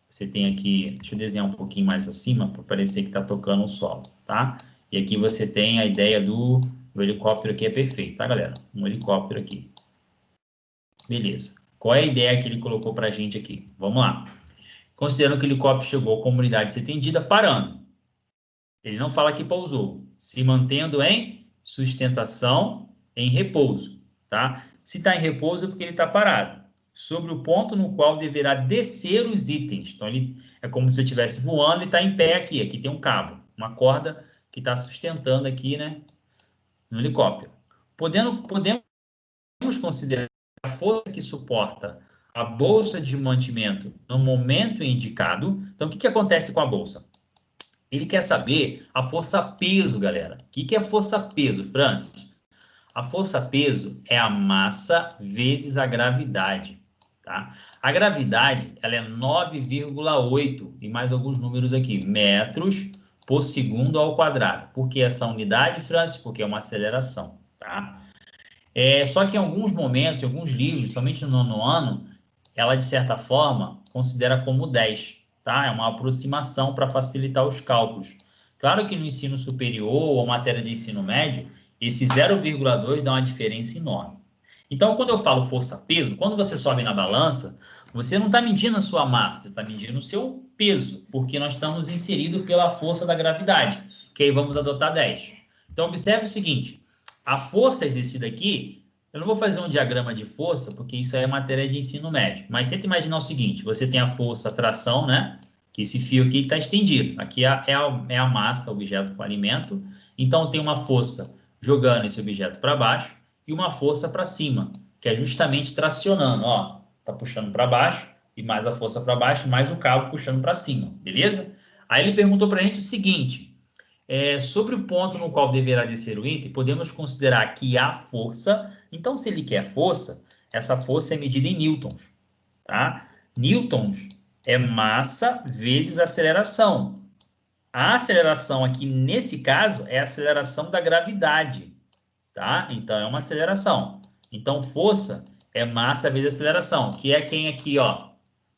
você tem aqui, deixa eu desenhar um pouquinho mais acima, para parecer que está tocando o solo, tá? E aqui você tem a ideia do helicóptero aqui, é perfeito, tá, galera? Um helicóptero aqui. Beleza. Qual é a ideia que ele colocou para a gente aqui? Vamos lá. Considerando que o helicóptero chegou à comunidade a ser atendida, parando. Ele não fala que pousou. Se mantendo em sustentação, em repouso, tá? Se está em repouso é porque ele está parado. Sobre o ponto no qual deverá descer os itens. Então, ele é como se eu estivesse voando e está em pé aqui. Aqui tem um cabo, uma corda que está sustentando aqui, né, no helicóptero. Podemos considerar a força que suporta a bolsa de mantimento no momento indicado. Então, o que acontece com a bolsa? Ele quer saber a força-peso, galera. O que é força-peso, Francis? A força-peso é a massa vezes a gravidade, tá? A gravidade, ela é 9,8 e mais alguns números aqui, metros por segundo ao quadrado. Por que essa unidade, Francis? Porque é uma aceleração, tá? Só que em alguns momentos, em alguns livros, somente no 9º ano, ela, de certa forma, considera como 10, tá? É uma aproximação para facilitar os cálculos. Claro que no ensino superior ou matéria de ensino médio, esse 0,2 dá uma diferença enorme. Então, quando eu falo força-peso, quando você sobe na balança, você não está medindo a sua massa, você está medindo o seu peso, porque nós estamos inseridos pela força da gravidade, que aí vamos adotar 10. Então, observe o seguinte, a força exercida aqui, eu não vou fazer um diagrama de força, porque isso é matéria de ensino médio, mas tenta imaginar o seguinte, você tem a força tração, né? Que esse fio aqui está estendido. Aqui é a massa, o objeto com alimento. Então, tem uma força jogando esse objeto para baixo e uma força para cima, que é justamente tracionando, ó. Tá puxando para baixo e mais a força para baixo, mais o cabo puxando para cima, beleza? Aí ele perguntou para a gente o seguinte, sobre o ponto no qual deverá descer o item, podemos considerar que há força. Então, se ele quer força, essa força é medida em newtons, tá? Newtons é massa vezes aceleração. A aceleração aqui, nesse caso, é a aceleração da gravidade, tá? Então, é uma aceleração. Então, força é massa vezes aceleração, que é quem aqui, ó?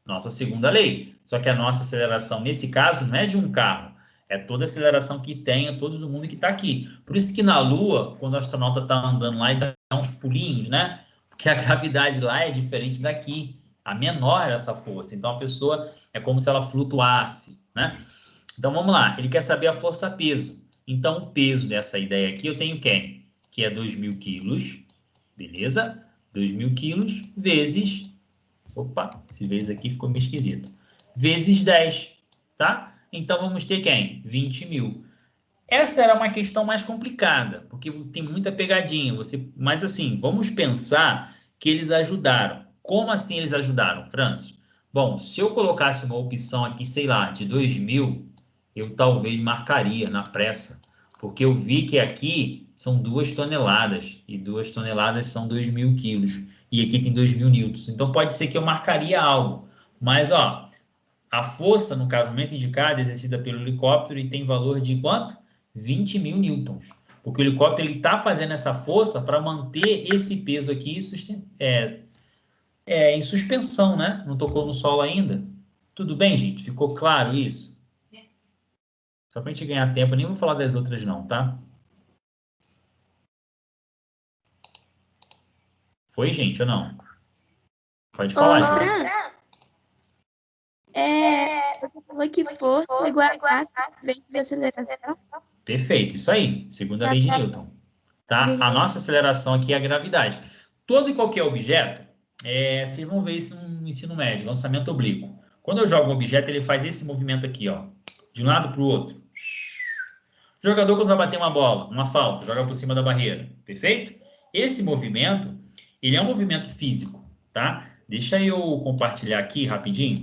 Nossa segunda lei. Só que a nossa aceleração, nesse caso, não é de um carro. É toda a aceleração que tem em todo mundo que está aqui. Por isso que na Lua, quando o astronauta está andando lá e dá uns pulinhos, né? Porque a gravidade lá é diferente daqui. A menor é essa força. Então, a pessoa é como se ela flutuasse, né? Então, vamos lá. Ele quer saber a força-peso. Então, o peso dessa ideia aqui, eu tenho quem? Que é 2.000 quilos, beleza? 2.000 quilos vezes... Opa, esse vezes aqui ficou meio esquisito. Vezes 10, tá? Então, vamos ter quem? 20.000. Essa era uma questão mais complicada, porque tem muita pegadinha. Mas, assim, vamos pensar que eles ajudaram. Como assim eles ajudaram, Francis? Bom, se eu colocasse uma opção aqui, sei lá, de 2.000, eu talvez marcaria na pressa, porque eu vi que aqui são 2 toneladas, e 2 toneladas são 2.000 quilos, e aqui tem 2.000 newtons. Então, pode ser que eu marcaria algo. Mas, ó, a força, no casamento indicado, é exercida pelo helicóptero e tem valor de quanto? 20.000 newtons. Porque o helicóptero está fazendo essa força para manter esse peso aqui em suspensão, né? Não tocou no solo ainda. Tudo bem, gente? Ficou claro isso? Só para a gente ganhar tempo, eu nem vou falar das outras não, tá? Foi, gente, ou não? Pode falar, gente. Fran, você falou que força igual a massa vezes aceleração. Perfeito, isso aí. Segunda lei de Newton. Tá? A nossa aceleração aqui é a gravidade. Todo e qualquer objeto, vocês vão ver isso no ensino médio, lançamento oblíquo. Quando eu jogo um objeto, ele faz esse movimento aqui, ó, de um lado para o outro. O jogador, quando vai bater uma bola, uma falta, joga por cima da barreira. Perfeito? Esse movimento, ele é um movimento físico, tá? Deixa eu compartilhar aqui rapidinho.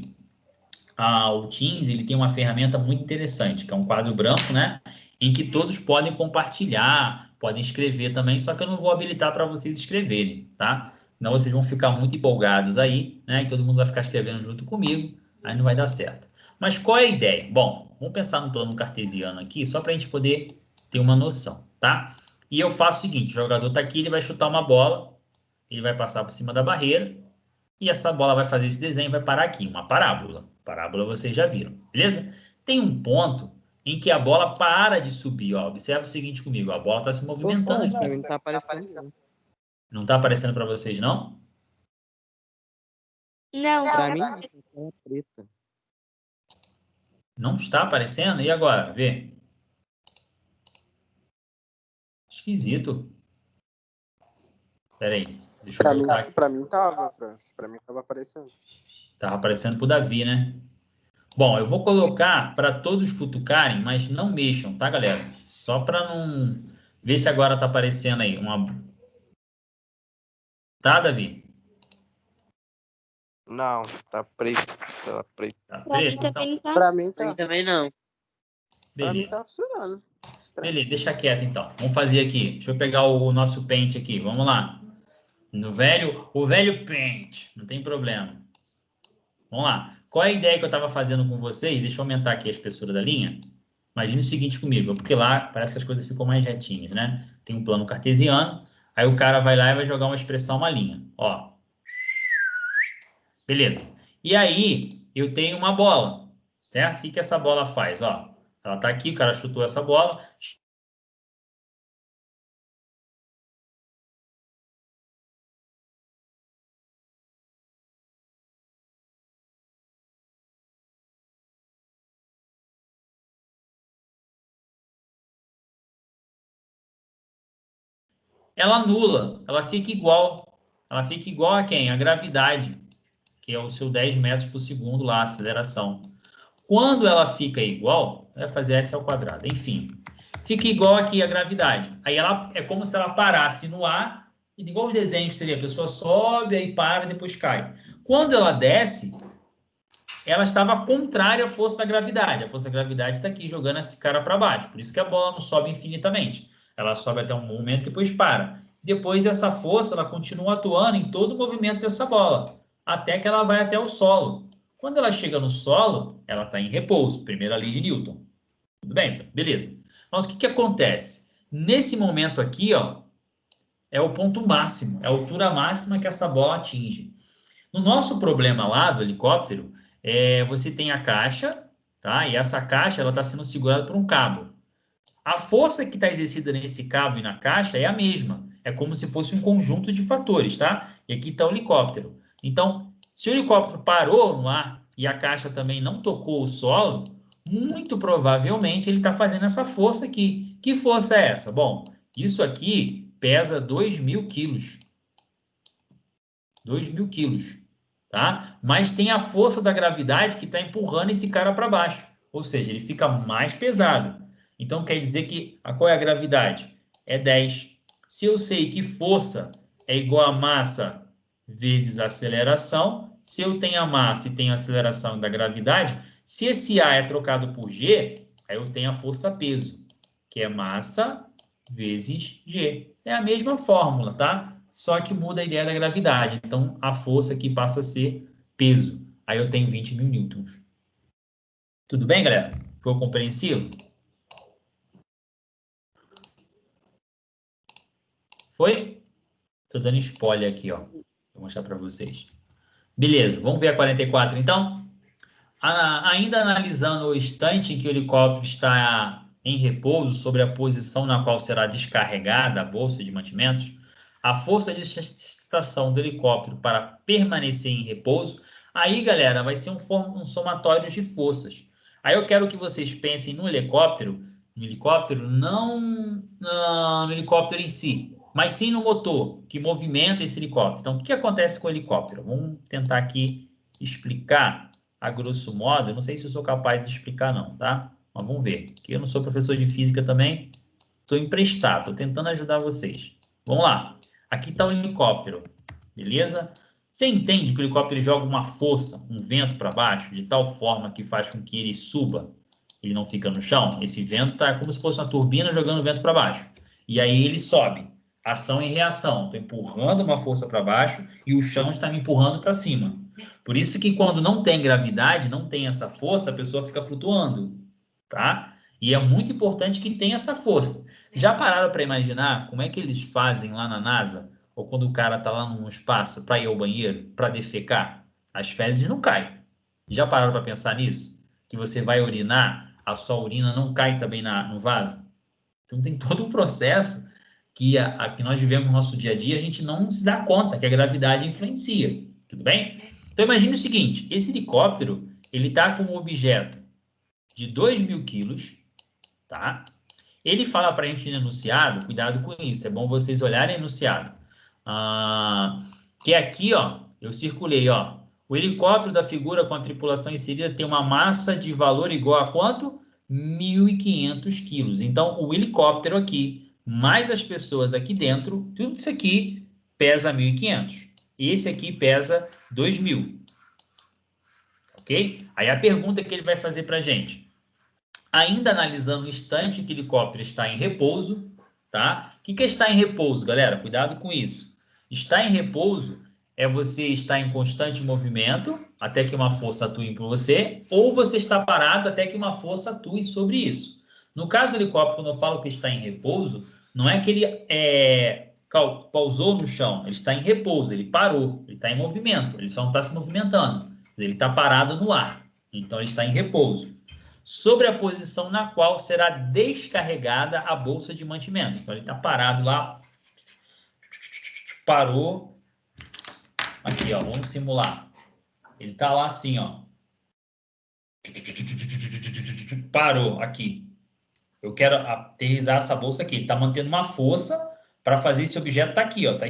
O Teams, ele tem uma ferramenta muito interessante, que é um quadro branco, né? Em que todos podem compartilhar, podem escrever também, só que eu não vou habilitar para vocês escreverem, tá? Senão vocês vão ficar muito empolgados aí, né? E todo mundo vai ficar escrevendo junto comigo, aí não vai dar certo. Mas qual é a ideia? Bom, vamos pensar no plano cartesiano aqui, só para a gente poder ter uma noção, tá? E eu faço o seguinte, o jogador está aqui, ele vai chutar uma bola, ele vai passar por cima da barreira, e essa bola vai fazer esse desenho e vai parar aqui, uma parábola. Parábola vocês já viram, beleza? Tem um ponto em que a bola para de subir, ó. Observa o seguinte comigo, a bola está se movimentando. Para mim não tá aparecendo. Não está aparecendo para vocês, não? Não, Para mim, é preta. Não está aparecendo? E agora? Vê. Esquisito. Espera aí. Deixa eu voltar aqui. Pra mim tava, Francis. Pra mim tava aparecendo. Tava aparecendo pro Davi, né? Bom, eu vou colocar para todos futucarem, mas não mexam, tá, galera? Só para não... Ver se agora tá aparecendo aí. Tá, Davi? Não, tá preto. Tá preto. Tá pra mim preto? Então, também não tá. Pra mim Pra mim tá. também não. Pra mim beleza. tá funcionando. Estranho. Beleza, deixa quieto então. Vamos fazer aqui. Deixa eu pegar o nosso Paint aqui. Vamos lá. O velho Paint. Não tem problema. Vamos lá. Qual é a ideia que eu estava fazendo com vocês? Deixa eu aumentar aqui a espessura da linha. Imagine o seguinte comigo, porque lá parece que as coisas ficam mais retinhas, né? Tem um plano cartesiano, aí o cara vai lá e vai jogar uma expressão, uma linha. Ó. Beleza. E aí, eu tenho uma bola, certo? O que essa bola faz? Ó, ela tá aqui, o cara chutou essa bola. Ela anula, ela fica igual. Ela fica igual a quem? A gravidade, que é o seu 10 metros por segundo lá, a aceleração. Quando ela fica igual, vai fazer S ao quadrado, enfim. Fica igual aqui a gravidade. Aí ela é como se ela parasse no ar, e igual os desenhos seria, a pessoa sobe, aí para, depois cai. Quando ela desce, ela estava contrária à força da gravidade. A força da gravidade está aqui jogando esse cara para baixo. Por isso que a bola não sobe infinitamente. Ela sobe até um momento e depois para. Depois dessa força, ela continua atuando em todo o movimento dessa bola, até que ela vai até o solo. Quando ela chega no solo, ela está em repouso. Primeira lei de Newton. Tudo bem? Beleza. Mas o que acontece? Nesse momento aqui, ó, é o ponto máximo, é a altura máxima que essa bola atinge. No nosso problema lá do helicóptero, você tem a caixa, tá? E essa caixa ela está sendo segurada por um cabo. A força que está exercida nesse cabo e na caixa é a mesma. É como se fosse um conjunto de fatores, tá? E aqui está o helicóptero. Então, se o helicóptero parou no ar e a caixa também não tocou o solo, muito provavelmente ele está fazendo essa força aqui. Que força é essa? Bom, isso aqui pesa 2.000 quilos. 2.000 quilos, tá? Mas tem a força da gravidade que está empurrando esse cara para baixo. Ou seja, ele fica mais pesado. Então, quer dizer que qual é a gravidade? É 10. Se eu sei que força é igual a massa vezes aceleração, se eu tenho a massa e tenho a aceleração da gravidade, se esse A é trocado por G, aí eu tenho a força-peso, que é massa vezes G. É a mesma fórmula, tá? Só que muda a ideia da gravidade. Então, a força aqui passa a ser peso. Aí eu tenho 20.000 newtons. Tudo bem, galera? Foi compreensivo? Foi? Estou dando spoiler aqui, ó. Vou mostrar para vocês. Beleza, vamos ver a 44, então? Ainda analisando o instante em que o helicóptero está em repouso sobre a posição na qual será descarregada a bolsa de mantimentos, a força de sustentação do helicóptero para permanecer em repouso, aí, galera, vai ser um somatório de forças. Aí eu quero que vocês pensem no helicóptero não no helicóptero em si, mas sim no motor que movimenta esse helicóptero. Então, o que acontece com o helicóptero? Vamos tentar aqui explicar a grosso modo. Eu não sei se eu sou capaz de explicar não, tá? Mas vamos ver. Aqui eu não sou professor de física também. Estou emprestado, estou tentando ajudar vocês. Vamos lá. Aqui está o helicóptero, beleza? Você entende que o helicóptero ele joga uma força, um vento para baixo, de tal forma que faz com que ele suba, ele não fica no chão? Esse vento está como se fosse uma turbina jogando vento para baixo. E aí ele sobe. Ação e reação. Estou empurrando uma força para baixo e o chão está me empurrando para cima. Por isso que quando não tem gravidade, não tem essa força, a pessoa fica flutuando, tá? E é muito importante que tenha essa força. Já pararam para imaginar como é que eles fazem lá na NASA, ou quando o cara tá lá no espaço para ir ao banheiro, para defecar? As fezes não caem. Já pararam para pensar nisso? Que você vai urinar, a sua urina não cai também no vaso? Então tem todo um processo que nós vivemos no nosso dia a dia, a gente não se dá conta que a gravidade influencia. Tudo bem? Então imagine o seguinte, esse helicóptero, ele está com um objeto de 2.000 quilos, tá? Ele fala para a gente no enunciado, cuidado com isso, é bom vocês olharem o enunciado. Que aqui, ó, eu circulei, ó, o helicóptero da figura com a tripulação inserida tem uma massa de valor igual a quanto? 1.500 quilos. Então, o helicóptero aqui, mais as pessoas aqui dentro, tudo isso aqui pesa 1.500. Esse aqui pesa 2.000. Ok? Aí a pergunta que ele vai fazer para a gente. Ainda analisando o instante que o helicóptero está em repouso, tá? O que é estar em repouso, galera? Cuidado com isso. Estar em repouso é você estar em constante movimento até que uma força atue por você, ou você está parado até que uma força atue sobre isso. No caso do helicóptero, quando eu falo que está em repouso, não é que ele pausou no chão, ele está em repouso, ele parou, ele está em movimento, ele só não está se movimentando, ele está parado no ar, então ele está em repouso. Sobre a posição na qual será descarregada a bolsa de mantimentos. Então ele está parado lá, parou. Aqui, ó, vamos simular. Ele está lá assim, ó. Parou aqui. Eu quero aterrissar essa bolsa aqui. Ele está mantendo uma força para fazer esse objeto estar aqui, ó. Está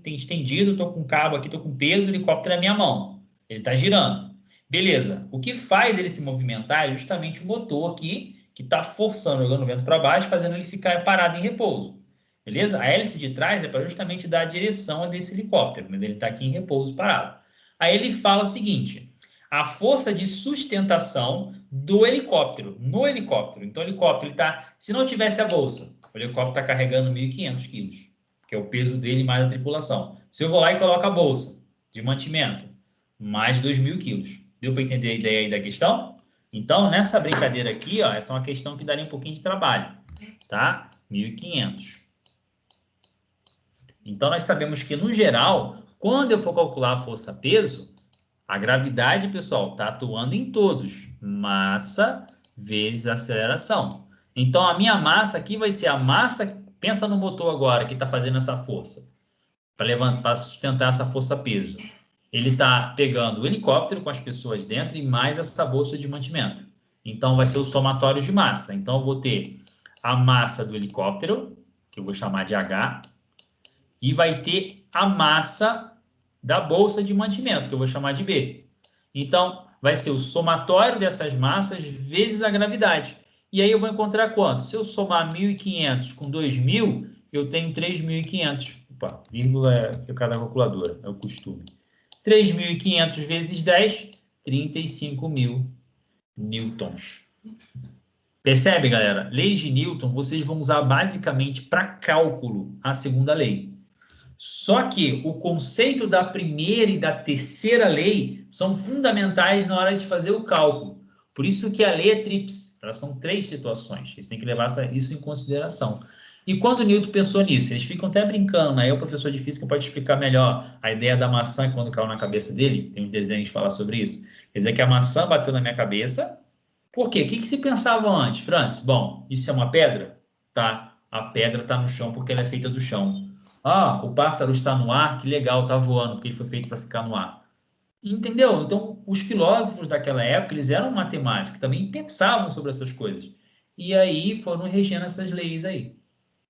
estendido, estou com cabo aqui, estou com peso, o helicóptero na minha mão. Ele está girando. Beleza. O que faz ele se movimentar é justamente o motor aqui, que está forçando, jogando o vento para baixo, fazendo ele ficar parado em repouso. Beleza? A hélice de trás é para justamente dar a direção desse helicóptero, mas ele está aqui em repouso, parado. Aí ele fala o seguinte: a força de sustentação do helicóptero, no helicóptero. Então o helicóptero, ele tá, se não tivesse a bolsa, o helicóptero está carregando 1.500 quilos, que é o peso dele mais a tripulação. Se eu vou lá e coloco a bolsa de mantimento, mais 2.000 quilos. Deu para entender a ideia aí da questão? Então, nessa brincadeira aqui, ó, essa é uma questão que daria um pouquinho de trabalho, tá? 1.500. Então, nós sabemos que, no geral, quando eu for calcular a força-peso, a gravidade, pessoal, está atuando em todos. Massa vezes aceleração. Então, a minha massa aqui vai ser a massa... Pensa no motor agora que está fazendo essa força. Para sustentar essa força-peso. Ele está pegando o helicóptero com as pessoas dentro e mais essa bolsa de mantimento. Então, vai ser o somatório de massa. Então, eu vou ter a massa do helicóptero, que eu vou chamar de H, e vai ter a massa da bolsa de mantimento, que eu vou chamar de B. Então, vai ser o somatório dessas massas vezes a gravidade. E aí eu vou encontrar quanto? Se eu somar 1.500 com 2.000, eu tenho 3.500. Opa, vírgula é o cada calculadora, é o costume. 3.500 vezes 10, 35.000 newtons. Percebe, galera? Leis de Newton, vocês vão usar basicamente para cálculo a segunda lei. Só que o conceito da primeira e da terceira lei são fundamentais na hora de fazer o cálculo. Por isso que a lei é tríplice. Elas são 3 situações. Você tem que levar isso em consideração. E quando o Newton pensou nisso, eles ficam até brincando, aí o professor de física pode explicar melhor a ideia da maçã quando caiu na cabeça dele, tem um desenho de falar sobre isso. Quer dizer que a maçã bateu na minha cabeça. Por quê? O que se pensava antes, Francis? Bom, isso é uma pedra? Tá. A pedra está no chão porque ela é feita do chão. Ah, o pássaro está no ar, que legal, está voando, porque ele foi feito para ficar no ar. Entendeu? Então, os filósofos daquela época, eles eram matemáticos, também pensavam sobre essas coisas. E aí foram regendo essas leis aí.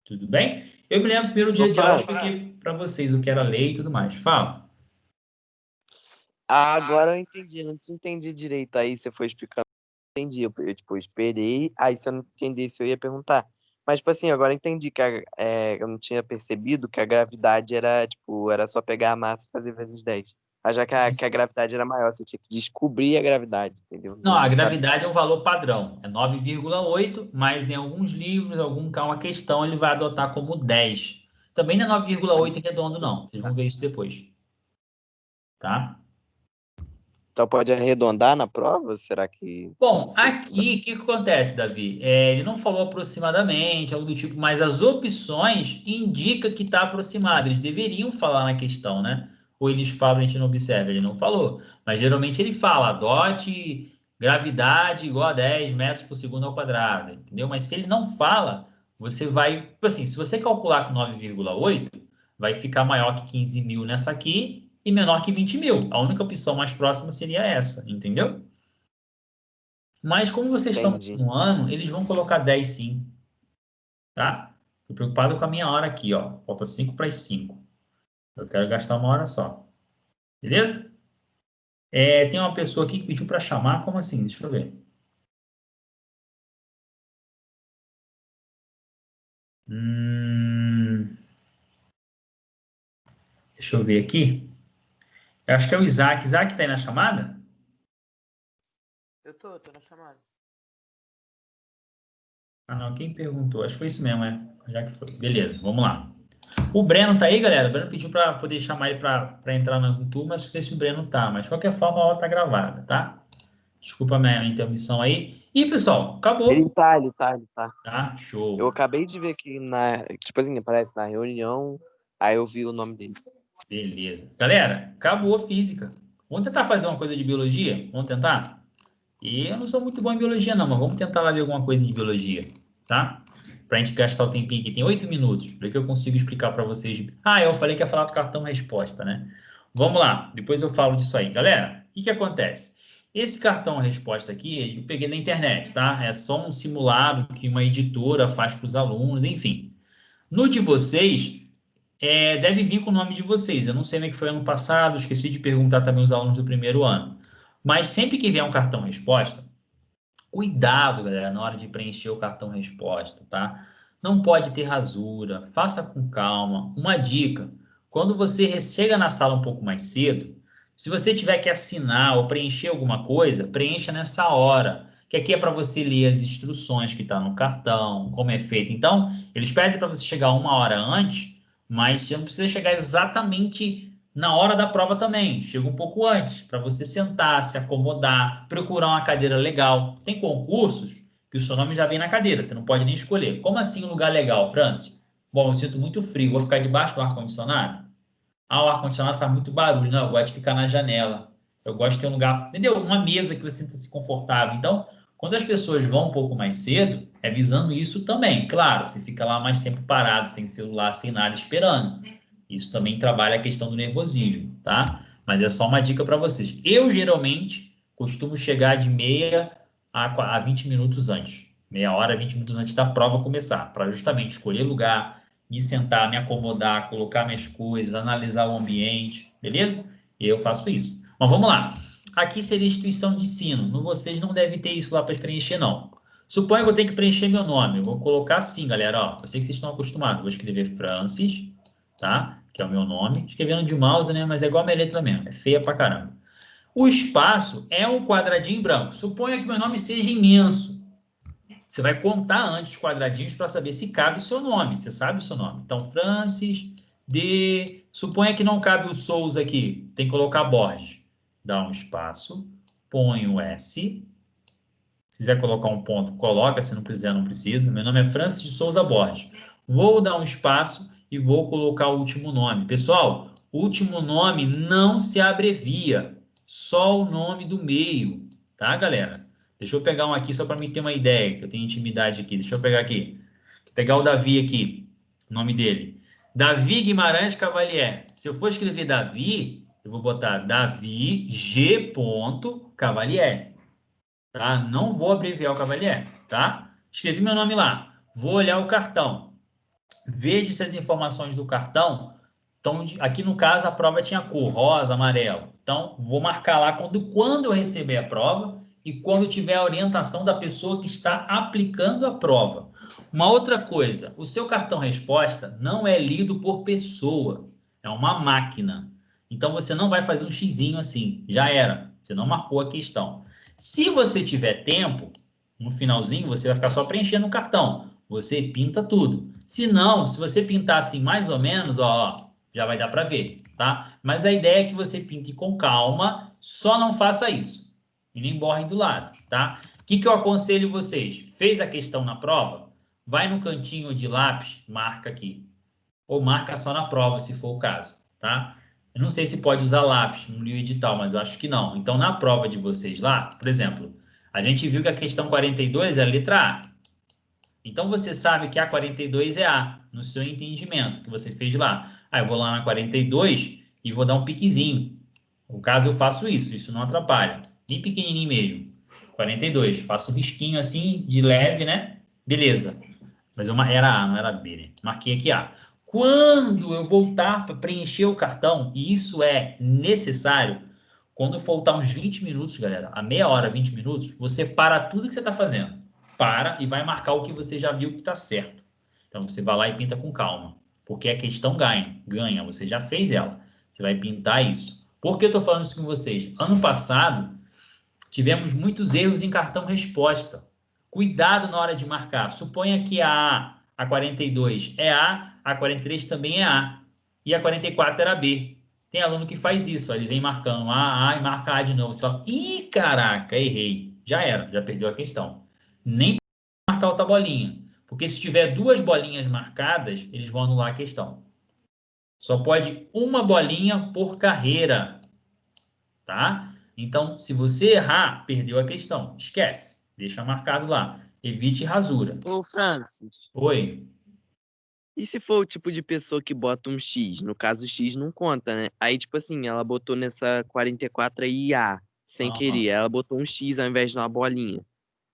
Tudo bem? Eu me lembro do primeiro dia de aula, eu expliquei para vocês o que era lei e tudo mais. Fala. Agora eu entendi, não te entendi direito. Aí você foi explicando, eu entendi. Eu tipo, esperei, aí se eu não entendesse, eu ia perguntar. Mas, tipo assim, agora eu entendi que eu não tinha percebido que a gravidade era, tipo, era só pegar a massa e fazer vezes 10. Mas já que a gravidade era maior, você tinha que descobrir a gravidade, entendeu? Não, a Sabe? gravidade é um valor padrão. É 9,8, mas em alguns livros, uma questão, ele vai adotar como 10. Também não é 9,8 redondo, não. Vocês vão ver isso depois. Tá? Então pode arredondar na prova? Será que... Bom, aqui, o que acontece, Davi? Ele não falou aproximadamente, algo do tipo, mas as opções indicam que está aproximado. Eles deveriam falar na questão, né? Ou eles falam, a gente não observa, ele não falou. Mas geralmente ele fala, adote gravidade igual a 10 metros por segundo ao quadrado, entendeu? Mas se ele não fala, você vai... Tipo assim, se você calcular com 9,8, vai ficar maior que 15.000 nessa aqui e menor que 20.000. A única opção mais próxima seria essa, entendeu? Mas como vocês estão no ano, eles vão colocar 10 sim. Tá? Estou preocupado com a minha hora aqui, ó. Falta 5 para as 5. Eu quero gastar uma hora só. Beleza? Tem uma pessoa aqui que pediu para chamar. Como assim? Deixa eu ver. Deixa eu ver aqui. Eu acho que é o Isaac. Isaac está aí na chamada? Eu tô na chamada. Ah, não. Quem perguntou? Acho que foi isso mesmo, Já que foi. Beleza, vamos lá. O Breno tá aí, galera. O Breno pediu para poder chamar ele para entrar na turma, mas não sei se o Breno tá. Mas, de qualquer forma, a aula tá gravada, tá? Desculpa a minha intermissão aí. E, pessoal, acabou. Ele tá. Tá? Show. Eu acabei de ver aqui tipo assim, aparece na reunião, aí eu vi o nome dele. Beleza. Galera, acabou a física. Vamos tentar fazer uma coisa de biologia? Vamos tentar? E eu não sou muito bom em biologia, não, mas vamos tentar lá ver alguma coisa de biologia, tá? Pra gente gastar o tempinho aqui. Tem 8 minutos, para que eu consiga explicar para vocês. Eu falei que ia falar do cartão resposta, né? Vamos lá, depois eu falo disso aí. Galera, o que acontece? Esse cartão resposta aqui, eu peguei na internet, tá? É só um simulado que uma editora faz para os alunos, enfim. No de vocês, deve vir com o nome de vocês. Eu não sei como é que foi ano passado, esqueci de perguntar também aos alunos do primeiro ano. Mas sempre que vier um cartão resposta, cuidado, galera, na hora de preencher o cartão resposta, tá? Não pode ter rasura, faça com calma. Uma dica, quando você chega na sala um pouco mais cedo, se você tiver que assinar ou preencher alguma coisa, preencha nessa hora, que aqui é para você ler as instruções que está no cartão, como é feito. Então, eles pedem para você chegar 1 hora antes, mas você não precisa chegar exatamente na hora da prova também. Chega um pouco antes, para você sentar, se acomodar, procurar uma cadeira legal. Tem concursos que o seu nome já vem na cadeira, você não pode nem escolher. Como assim um lugar legal, Francis? Bom, eu sinto muito frio, vou ficar debaixo do ar-condicionado? Ah, o ar-condicionado faz muito barulho. Não, eu gosto de ficar na janela. Eu gosto de ter um lugar, entendeu? Uma mesa que você sinta-se confortável. Então, quando as pessoas vão um pouco mais cedo, é visando isso também. Claro, você fica lá mais tempo parado, sem celular, sem nada, esperando. Isso também trabalha a questão do nervosismo, tá? Mas é só uma dica para vocês. Eu, geralmente, costumo chegar de meia a 20 minutos antes. Meia hora, 20 minutos antes da prova começar, para justamente escolher lugar, me sentar, me acomodar, colocar minhas coisas, analisar o ambiente, beleza? E eu faço isso. Mas vamos lá. Aqui seria instituição de ensino. Vocês não devem ter isso lá para preencher, não. Suponho que eu tenho que preencher meu nome. Eu vou colocar assim, galera. Ó, eu sei que vocês estão acostumados. Vou escrever Francis, tá? Que é o meu nome. Escrevendo de mouse, né? Mas é igual a minha letra mesmo. É feia pra caramba. O espaço é um quadradinho branco. Suponha que meu nome seja imenso. Você vai contar antes os quadradinhos para saber se cabe o seu nome. Você sabe o seu nome. Então, Francis de... Suponha que não cabe o Souza aqui. Tem que colocar Borges. Dá um espaço. Põe o S. Se quiser colocar um ponto, coloca. Se não quiser, não precisa. Meu nome é Francis de Souza Borges. Vou dar um espaço e vou colocar o último nome. Pessoal, o último nome não se abrevia. Só o nome do meio. Tá, galera? Deixa eu pegar um aqui só para mim ter uma ideia, que eu tenho intimidade aqui. Deixa eu pegar aqui. Vou pegar o Davi aqui, o nome dele. Davi Guimarães Cavalier. Se eu for escrever Davi, eu vou botar Davi G. Cavalier. Tá? Não vou abreviar o Cavalier, tá? Escrevi meu nome lá. Vou olhar o cartão. Veja se as informações do cartão estão... Aqui no caso a prova tinha cor, rosa, amarelo. Então, vou marcar lá quando eu receber a prova e quando tiver a orientação da pessoa que está aplicando a prova. Uma outra coisa, o seu cartão resposta não é lido por pessoa, é uma máquina. Então, você não vai fazer um xizinho assim, já era, você não marcou a questão. Se você tiver tempo, no finalzinho, você vai ficar só preenchendo o cartão, você pinta tudo. Se não, se você pintar assim mais ou menos, ó, já vai dar para ver, tá? Mas a ideia é que você pinte com calma, só não faça isso. E nem borre do lado, tá? O que eu aconselho vocês? Fez a questão na prova? Vai no cantinho de lápis, marca aqui. Ou marca só na prova, se for o caso, tá? Eu não sei se pode usar lápis no livro edital, mas eu acho que não. Então, na prova de vocês lá, por exemplo, a gente viu que a questão 42 é a letra A. Então, você sabe que a 42 é A, no seu entendimento, que você fez lá. Aí, eu vou lá na 42 e vou dar um piquezinho. No caso, eu faço isso não atrapalha. Bem pequenininho mesmo. 42, faço um risquinho assim, de leve, né? Beleza. Mas era A, não era B, né? Marquei aqui A. Quando eu voltar para preencher o cartão, e isso é necessário, quando faltar uns 20 minutos, galera, a meia hora, 20 minutos, você para tudo que você está fazendo. Para e vai marcar o que você já viu que está certo. Então, você vai lá e pinta com calma. Porque a questão ganha. Você já fez ela. Você vai pintar isso. Por que eu estou falando isso com vocês? Ano passado, tivemos muitos erros em cartão resposta. Cuidado na hora de marcar. Suponha que a 42 é A 43 também é A. E a 44 era B. Tem aluno que faz isso. Ó, ele vem marcando A e marca A de novo. Você fala, ih, caraca, errei. Já era, já perdeu a questão. Nem marcar outra bolinha. Porque se tiver duas bolinhas marcadas, eles vão anular a questão. Só pode uma bolinha por carreira. Tá? Então, se você errar, perdeu a questão. Esquece. Deixa marcado lá. Evite rasura. Ô, Francis, Oi. e se for o tipo de pessoa que bota um X? No caso, o X não conta, né? Aí, tipo assim, ela botou nessa 44 aí A, sem querer. Ela botou um X ao invés de uma bolinha.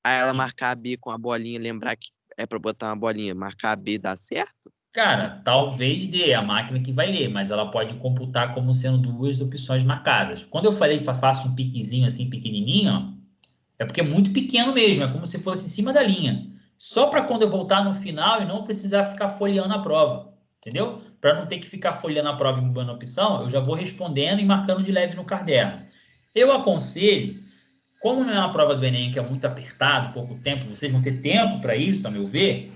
Aí ela marcar a B com a bolinha, lembrar que é pra botar uma bolinha, marcar a B dá certo? Cara, talvez dê a máquina que vai ler, mas ela pode computar como sendo duas opções marcadas. Quando eu falei que faço um piquezinho assim pequenininho, ó, é porque é muito pequeno mesmo, é como se fosse em cima da linha. Só para quando eu voltar no final e não precisar ficar folheando a prova, entendeu? Para não ter que ficar folheando a prova e mudando a opção, eu já vou respondendo e marcando de leve no caderno. Eu aconselho, como não é uma prova do Enem que é muito apertado, pouco tempo, vocês vão ter tempo para isso, a meu ver,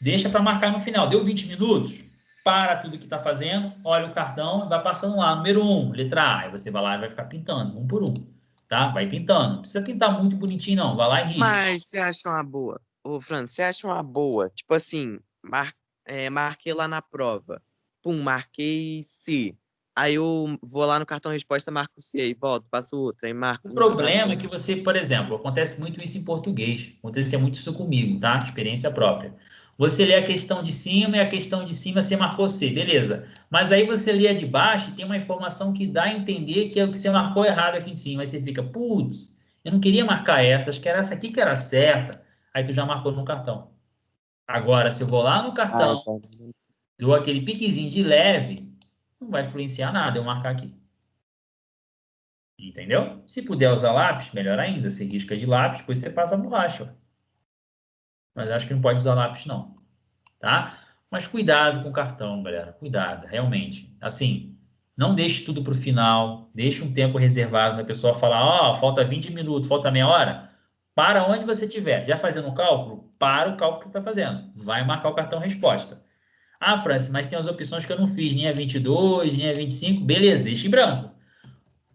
deixa para marcar no final. Deu 20 minutos? para tudo que está fazendo, olha o cartão e vai passando lá, número 1, letra A. Aí você vai lá e vai ficar pintando, um por um, tá? Vai pintando. Não precisa pintar muito bonitinho, não. Vai lá e risca. Mas você acha uma boa? Ô, Fran, você acha uma boa? Tipo assim, marquei lá na prova. Pum, marquei C. Aí eu vou lá no cartão resposta, marco C, aí volto, passo outra, aí marco. O problema é que você, por exemplo, acontece muito isso em português. Acontecia muito isso comigo, tá? Experiência própria. Você lê a questão de cima e a questão de cima você marcou C, beleza. Mas aí você lê a de baixo e tem uma informação que dá a entender que é o que você marcou errado aqui em cima. Aí você fica, putz, eu não queria marcar essa, acho que era essa aqui que era certa. Aí tu já marcou no cartão. Agora, se eu vou lá no cartão, dou aquele piquezinho de leve, não vai influenciar nada eu marcar aqui. Entendeu? Se puder usar lápis, melhor ainda. Você risca de lápis, depois você passa a borracha. Mas acho que não pode usar lápis, não. Tá? Mas cuidado com o cartão, galera. Cuidado, realmente. Assim, não deixe tudo para o final. Deixe um tempo reservado para a pessoa falar, ó, falta 20 minutos, falta meia hora. Para onde você estiver. Já fazendo um cálculo? Para o cálculo que você está fazendo. Vai marcar o cartão resposta. Ah, Francis, mas tem as opções que eu não fiz. Nem a 22, nem a 25. Beleza, deixa em branco.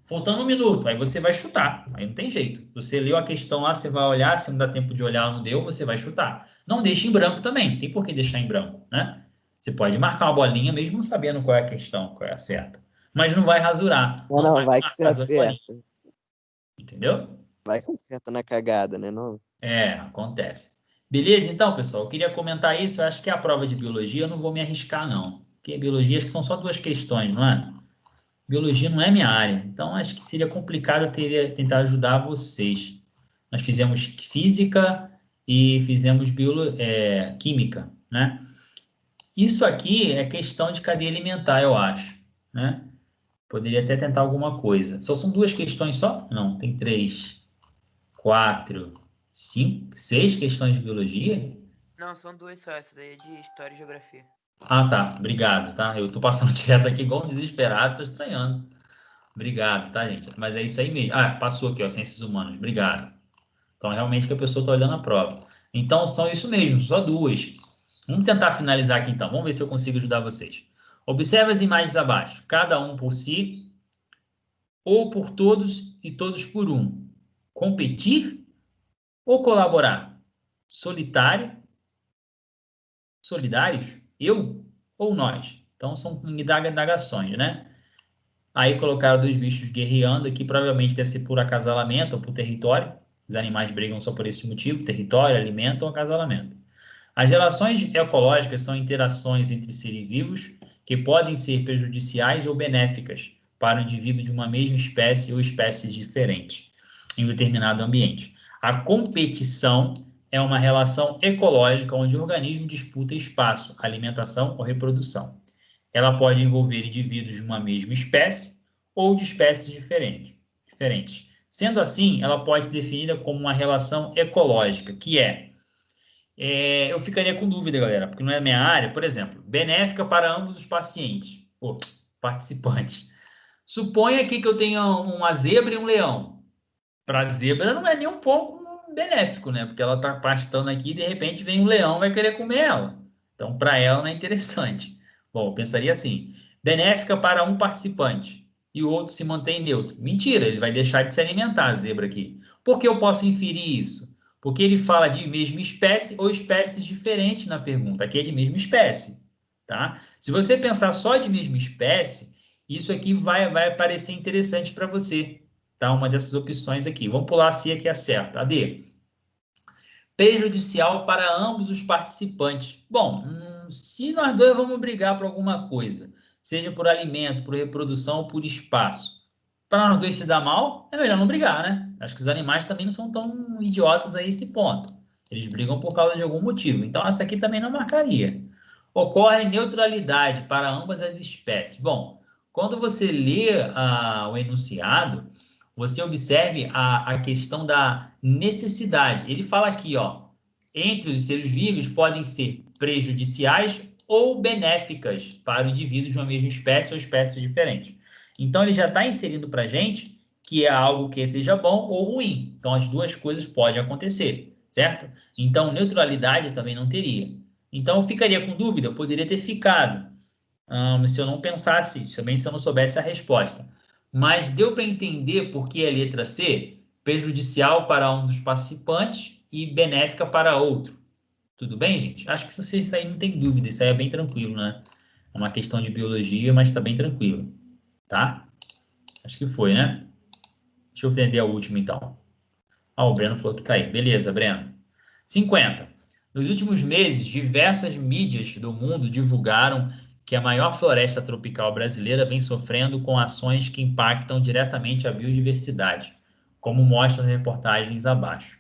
Faltando um minuto, aí você vai chutar, aí não tem jeito. Você leu a questão lá, você vai olhar, se não dá tempo de olhar, não deu, você vai chutar. Não deixe em branco também, não tem por que deixar em branco, né? Você pode marcar uma bolinha mesmo não sabendo qual é a questão, qual é a certa. Mas não vai rasurar. Não, vai que você marcar duas bolinhas. acerta. Entendeu? Vai que acerta na cagada, né? Não? É, acontece. Beleza, então, pessoal, eu queria comentar isso. Eu acho que a prova de biologia eu não vou me arriscar, não. Porque biologia acho que são só 2 questões, não é? Biologia não é minha área, então acho que seria complicado eu tentar ajudar vocês. Nós fizemos física e fizemos química, né? Isso aqui é questão de cadeia alimentar, eu acho, né? Poderia até tentar alguma coisa. Só são 2 questões só? Não, tem 3, 4, 5, 6 questões de biologia? Não, são 2 só. Essa daí é de História e Geografia. Ah, tá. Obrigado, tá? Eu tô passando direto aqui igual um desesperado, tô estranhando. Obrigado, tá, gente? Mas é isso aí mesmo. Ah, passou aqui, ó, Ciências Humanas. Obrigado. Então, realmente que a pessoa está olhando a prova. Então, são isso mesmo, só 2. Vamos tentar finalizar aqui, então. Vamos ver se eu consigo ajudar vocês. Observe as imagens abaixo. Cada um por si, ou por todos e todos por um. Competir ou colaborar? Solitário? Solidários? Eu ou nós? Então, são indagações, né? Aí colocaram 2 bichos guerreando aqui, provavelmente deve ser por acasalamento ou por território. Os animais brigam só por esse motivo, território, alimento ou acasalamento. As relações ecológicas são interações entre seres vivos que podem ser prejudiciais ou benéficas para o indivíduo de uma mesma espécie ou espécies diferentes em um determinado ambiente. A competição é uma relação ecológica onde o organismo disputa espaço, alimentação ou reprodução. Ela pode envolver indivíduos de uma mesma espécie ou de espécies diferentes. Sendo assim, ela pode ser definida como uma relação ecológica, que eu ficaria com dúvida, galera, porque não é minha área, por exemplo, benéfica para ambos os participantes. Suponha aqui que eu tenha uma zebra e um leão. Para a zebra não é nem um pouco benéfico, né? Porque ela está pastando aqui e de repente vem um leão e vai querer comer ela. Então, para ela não é interessante. Bom, eu pensaria assim, benéfica para um participante e o outro se mantém neutro. Mentira, ele vai deixar de se alimentar, a zebra aqui. Por que eu posso inferir isso? Porque ele fala de mesma espécie ou espécies diferentes na pergunta. Aqui é de mesma espécie, tá? Se você pensar só de mesma espécie, isso aqui vai parecer interessante para você, tá? Uma dessas opções aqui. Vamos pular se aqui é certo. A D. Prejudicial para ambos os participantes. Bom, se nós dois vamos brigar por alguma coisa, seja por alimento, por reprodução ou por espaço, para nós dois se dar mal, é melhor não brigar, né? Acho que os animais também não são tão idiotas a esse ponto. Eles brigam por causa de algum motivo. Então, essa aqui também não marcaria. Ocorre neutralidade para ambas as espécies. Bom, quando você lê o enunciado, você observe a questão da necessidade. Ele fala aqui, ó, entre os seres vivos podem ser prejudiciais ou benéficas para o indivíduo de uma mesma espécie ou espécies diferentes. Então, ele já está inserindo para a gente que é algo que seja bom ou ruim. Então, as 2 coisas podem acontecer, certo? Então, neutralidade também não teria. Então, eu ficaria com dúvida? Eu poderia ter ficado se eu não pensasse isso, também se eu não soubesse a resposta. Mas deu para entender por que a letra C, prejudicial para um dos participantes e benéfica para outro. Tudo bem, gente? Acho que isso aí não tem dúvida, isso aí é bem tranquilo, né? É uma questão de biologia, mas está bem tranquilo, tá? Acho que foi, né? Deixa eu entender a última, então. O Breno falou que tá aí. Beleza, Breno. 50. Nos últimos meses, diversas mídias do mundo divulgaram que a maior floresta tropical brasileira vem sofrendo com ações que impactam diretamente a biodiversidade, como mostram as reportagens abaixo.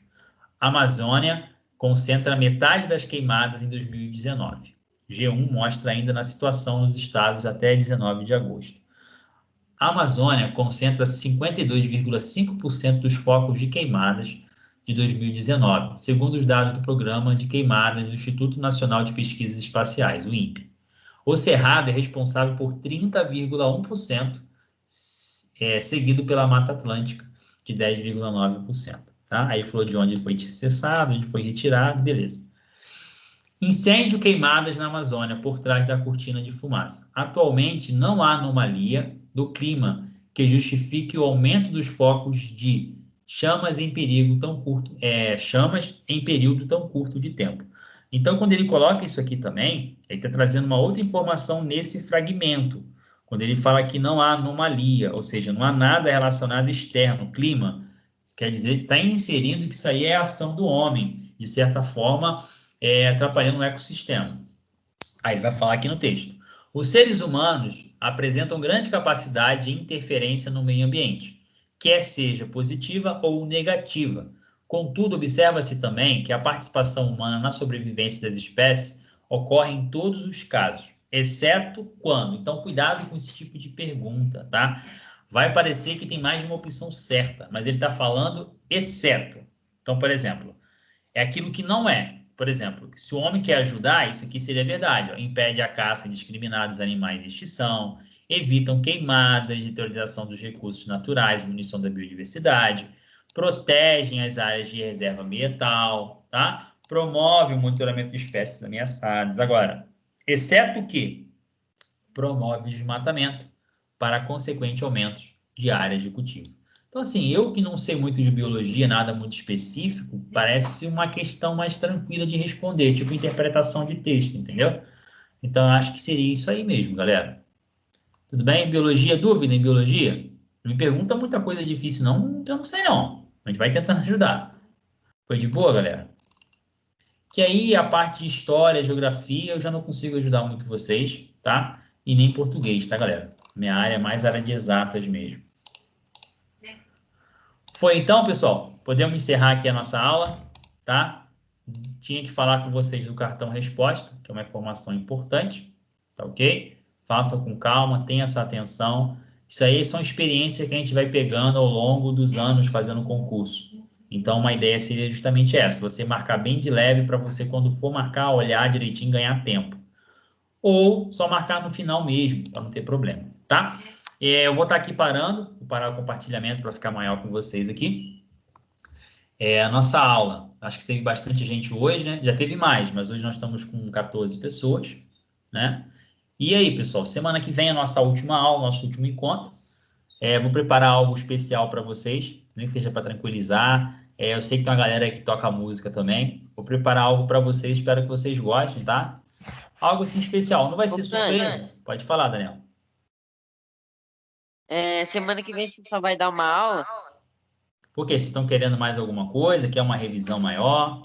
A Amazônia concentra metade das queimadas em 2019. G1 mostra ainda na situação nos estados até 19 de agosto. A Amazônia concentra 52,5% dos focos de queimadas de 2019, segundo os dados do Programa de Queimadas do Instituto Nacional de Pesquisas Espaciais, o INPE. O Cerrado é responsável por 30,1%, seguido pela Mata Atlântica, de 10,9%. Tá? Aí falou de onde foi cessado, onde foi retirado, beleza. Incêndio, queimadas na Amazônia por trás da cortina de fumaça. Atualmente, não há anomalia do clima que justifique o aumento dos focos de chamas em período tão curto de tempo. Então, quando ele coloca isso aqui também, ele está trazendo uma outra informação nesse fragmento. Quando ele fala que não há anomalia, ou seja, não há nada relacionado externo, clima, quer dizer, está inserindo que isso aí é a ação do homem, de certa forma, atrapalhando o ecossistema. Aí ele vai falar aqui no texto. Os seres humanos apresentam grande capacidade de interferência no meio ambiente, quer seja positiva ou negativa. Contudo, observa-se também que a participação humana na sobrevivência das espécies ocorre em todos os casos, exceto quando. Então, cuidado com esse tipo de pergunta, tá? Vai parecer que tem mais de uma opção certa, mas ele está falando exceto. Então, por exemplo, é aquilo que não é. Por exemplo, se o homem quer ajudar, isso aqui seria verdade. Ó, impede a caça indiscriminada dos animais de extinção, evitam queimadas, deterioração dos recursos naturais, munição da biodiversidade, protegem as áreas de reserva ambiental, tá? Promove o monitoramento de espécies ameaçadas. Agora, exceto que promove o desmatamento para consequente aumento de áreas de cultivo. Então, assim, eu que não sei muito de biologia, nada muito específico, parece uma questão mais tranquila de responder, tipo interpretação de texto, entendeu? Então, eu acho que seria isso aí mesmo, galera. Tudo bem? Biologia, dúvida em biologia? Não me pergunta muita coisa difícil, não, que eu não sei não. A gente vai tentando ajudar. Foi de boa, galera? Que aí a parte de história, geografia, eu já não consigo ajudar muito vocês, tá? E nem português, tá, galera? Minha área é mais área de exatas mesmo. Foi então, pessoal? Podemos encerrar aqui a nossa aula, tá? Tinha que falar com vocês do cartão resposta, que é uma informação importante, tá ok? Façam com calma, tenham essa atenção. Isso aí são experiências que a gente vai pegando ao longo dos anos fazendo concurso. Então, uma ideia seria justamente essa, você marcar bem de leve para você, quando for marcar, olhar direitinho, ganhar tempo. Ou só marcar no final mesmo, para não ter problema, tá? Eu vou estar aqui parando, vou parar o compartilhamento para ficar maior com vocês aqui. A nossa aula, acho que teve bastante gente hoje, né? Já teve mais, mas hoje nós estamos com 14 pessoas, né? E aí, pessoal, semana que vem é a nossa última aula, nosso último encontro. Vou preparar algo especial para vocês, nem que seja para tranquilizar. Eu sei que tem uma galera que toca música também. Vou preparar algo para vocês, espero que vocês gostem, tá? Algo assim especial, não vai ser surpresa. Pode falar, Daniel. Semana que vem você só vai dar uma aula? Por quê? Vocês estão querendo mais alguma coisa? Quer uma revisão maior?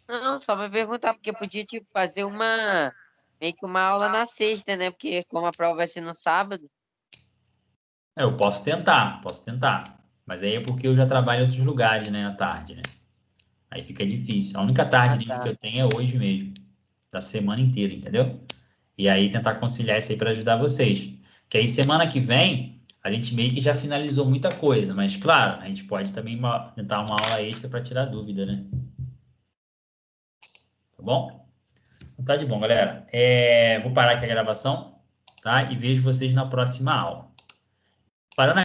Não, só vai perguntar, porque podia tipo, fazer meio que uma aula na sexta, né? Porque como a prova vai ser no sábado. Eu posso tentar. Mas aí é porque eu já trabalho em outros lugares, né, à tarde, né? Aí fica difícil. A única tarde livre que eu tenho é hoje mesmo, da semana inteira, entendeu? E aí tentar conciliar isso aí para ajudar vocês. Que aí semana que vem a gente meio que já finalizou muita coisa, mas claro, a gente pode também tentar uma aula extra para tirar dúvida, né? Tá bom? Então tá de bom, galera. Vou parar aqui a gravação, tá? E vejo vocês na próxima aula. Parando